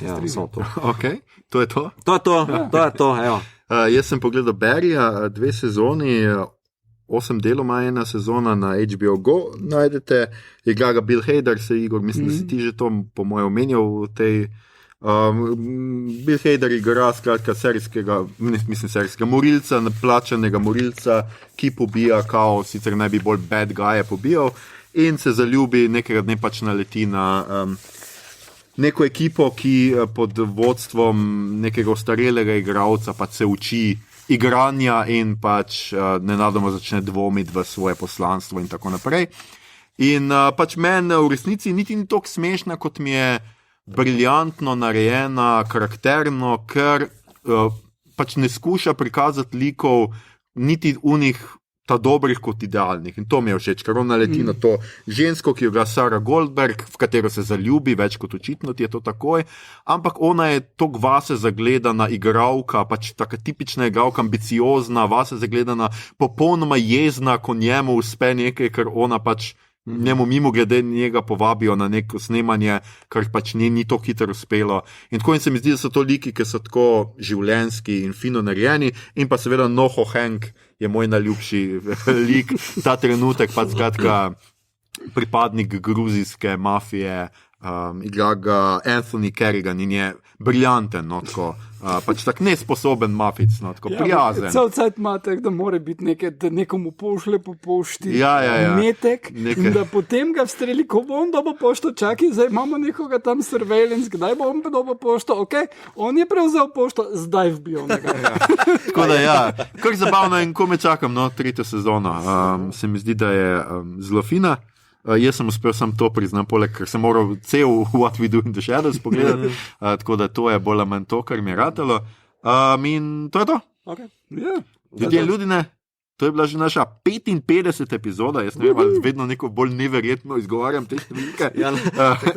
Okay. To je to? To je to, evo. Jaz sem pogledal Barryja, 2 sezoni, 8 delov ima ena sezona na HBO Go, najdete, igra ga Bill Hader, Igor, mislim, da si ti že to po mojem omenjal v tej. Bill Hader igra skratka serijskega morilca, plačanega morilca, ki pobija, kao sicer naj bi bolj bad guy pobijal in se zaljubi, nekega dne pač naleti na neko ekipo, ki pod vodstvom nekega ostarelega igralca pač se uči igranja in pač nenadoma začne dvomiti v svoje poslanstvo in tako naprej. In pač meni v resnici niti ni toliko smešna, kot mi je briljantno narejena, karakterno, ker pač ne skuša prikazati likov niti unih ta dobrih kot idealnih. In to mi je všeč, ker ona leti na to žensko, ki jo igra Sarah Goldberg, v katero se zaljubi, več kot očitno ti je to takoj, ampak ona je toliko vase zagledana igralka, pač taka tipična igralka, ambiciozna, vase zagledana, popolnoma jezna, ko njemu uspe nekaj, ker ona pač njemu mimo glede njega povabijo na neko snemanje, kar pač ni to hitro uspelo. In tako in se mi zdi, da so to liki, ki so tako življenjski in fino narejeni, in pa seveda Noho Hank je moj najljubši lik, ta trenutek pač skratka pripadnik gruzijske mafije, igra ga Anthony Kerrigan in je briljanten, no, tako, pač tak nesposoben mafic, no, tako prijazen. Cel cajt imate, da mora biti nekaj, da nekomu pošle po pošti metek, da potem ga vstreli, ko bom dobo pošto, čakaj, zdaj imamo nekoga tam surveillance, kdaj bom dobo pošto, ok, on je prevzel pošto, zdaj vbijo nekaj. Tako da kar zabavno in ko me čakam, no, 3. sezono, se mi zdi, da je zelo fina. Jaz sem uspel sam to priznam, poleg, ker sem moral cel What We Do in the Shadows pogledati, tako da to je bolj manj to, kar mi je ratalo. In to je to. Okay. Ljudje, ljudine, to je bila že naša 55. epizoda, jaz ne vem, ali vedno neko bolj neverjetno izgovarjam te številke.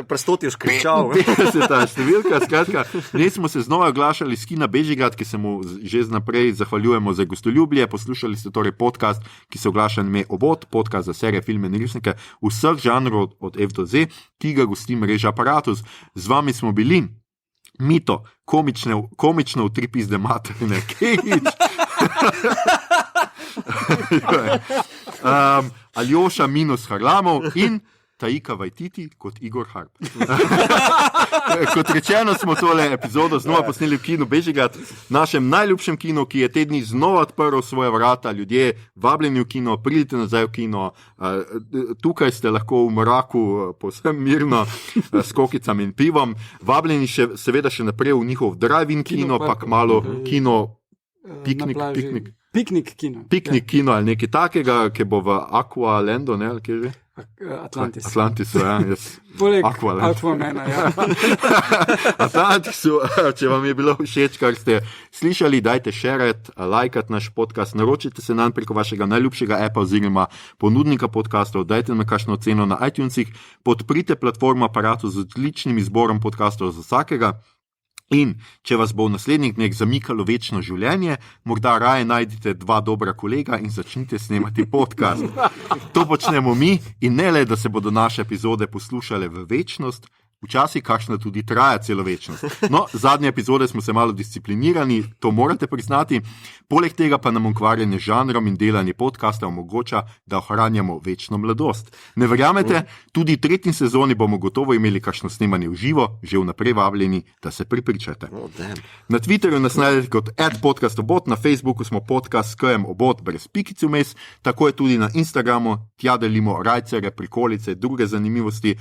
Prestotiš kričal. 55. številka, skratka, ne smo se znova oglašali s Kina Bežigrad, ki se mu že naprej zahvaljujemo za gostoljublje. Poslušali ste torej podcast, ki se oglaša ime Obod, podcast za serije, filme in resnike vseh žanrov od F do Z, ki ga gosti mreža Aparatus. Z vami smo bili Mito, komično v tri pizde materine, Kegič, Aljoša minus Harlamov in Taika Waititi kot Igor Harp. Kot rečeno, smo tole epizodo znova posneli v Kinu Bežigrad, našem najljubšem kinu, ki je te dni znova odprl svoje vrata. Ljudje, vabljeni v kino, pridite nazaj v kino, tukaj ste lahko v mraku povsem mirno s kokicami in pivom. Vabljeni seveda še naprej v njihov drive-in kino, pa kmalu kino Piknik kino ali nekaj takega, ki bo v Aqualandu, ne, ali kje že? Atlantisu, ja. Aquamena, ja. Atlantisu, če vam je bilo všeč, kar ste slišali, dajte šerat, lajkat naš podcast, naročite se nam preko vašega najljubšega appa oziroma ponudnika podcastov, dajte nam kakšno oceno na iTunesih, podprite platformo Aparatus z odličnim izborom podcastov za vsakega. In če vas bo v naslednjih dneh zamikalo večno življenje, morda raje najdite 2 dobra kolega in začnite snemati podcast. To počnemo mi in ne le, da se bodo naše epizode poslušale v večnost, včasih kakšna tudi traja celo večnost. No, zadnje epizode smo se malo disciplinirani, to morate priznati. Poleg tega pa nam ukvarjanje z žanrom in delanje podcasta omogoča, da ohranjamo večno mladost. Ne verjamete, tudi v 3. sezoni bomo gotovo imeli kakšno snemanje v živo, že vnaprej vabljeni, da se pripričate. Na Twitterju nas najdete kot @podcastobot, na Facebooku smo podcast @obot brez pikic vmes, tako je tudi na Instagramu, tja delimo rajcere, prikolice, druge zanimivosti,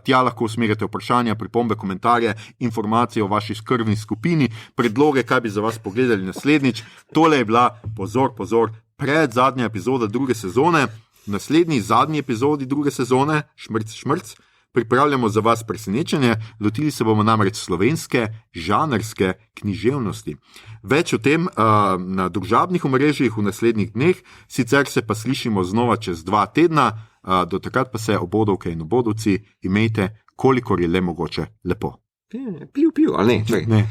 tja lahko usmerjate vprašanja, pripombe, komentarje, informacije o vaši krvni skupini, predloge, kaj bi za vas pogledali naslednjič. Tole je bila, pozor, predzadnja epizoda 2. sezone. V naslednji, zadnji epizodi 2. sezone, šmrc, pripravljamo za vas presenečenje, lotili se bomo namreč slovenske žanrske književnosti. Več o tem na družabnih omrežjih v naslednjih dneh, sicer se pa slišimo znova čez 2 tedna, do takrat pa se obodovke in obodovci imejte, kolikor je le mogoče lepo. Piu, ali ne? Ne.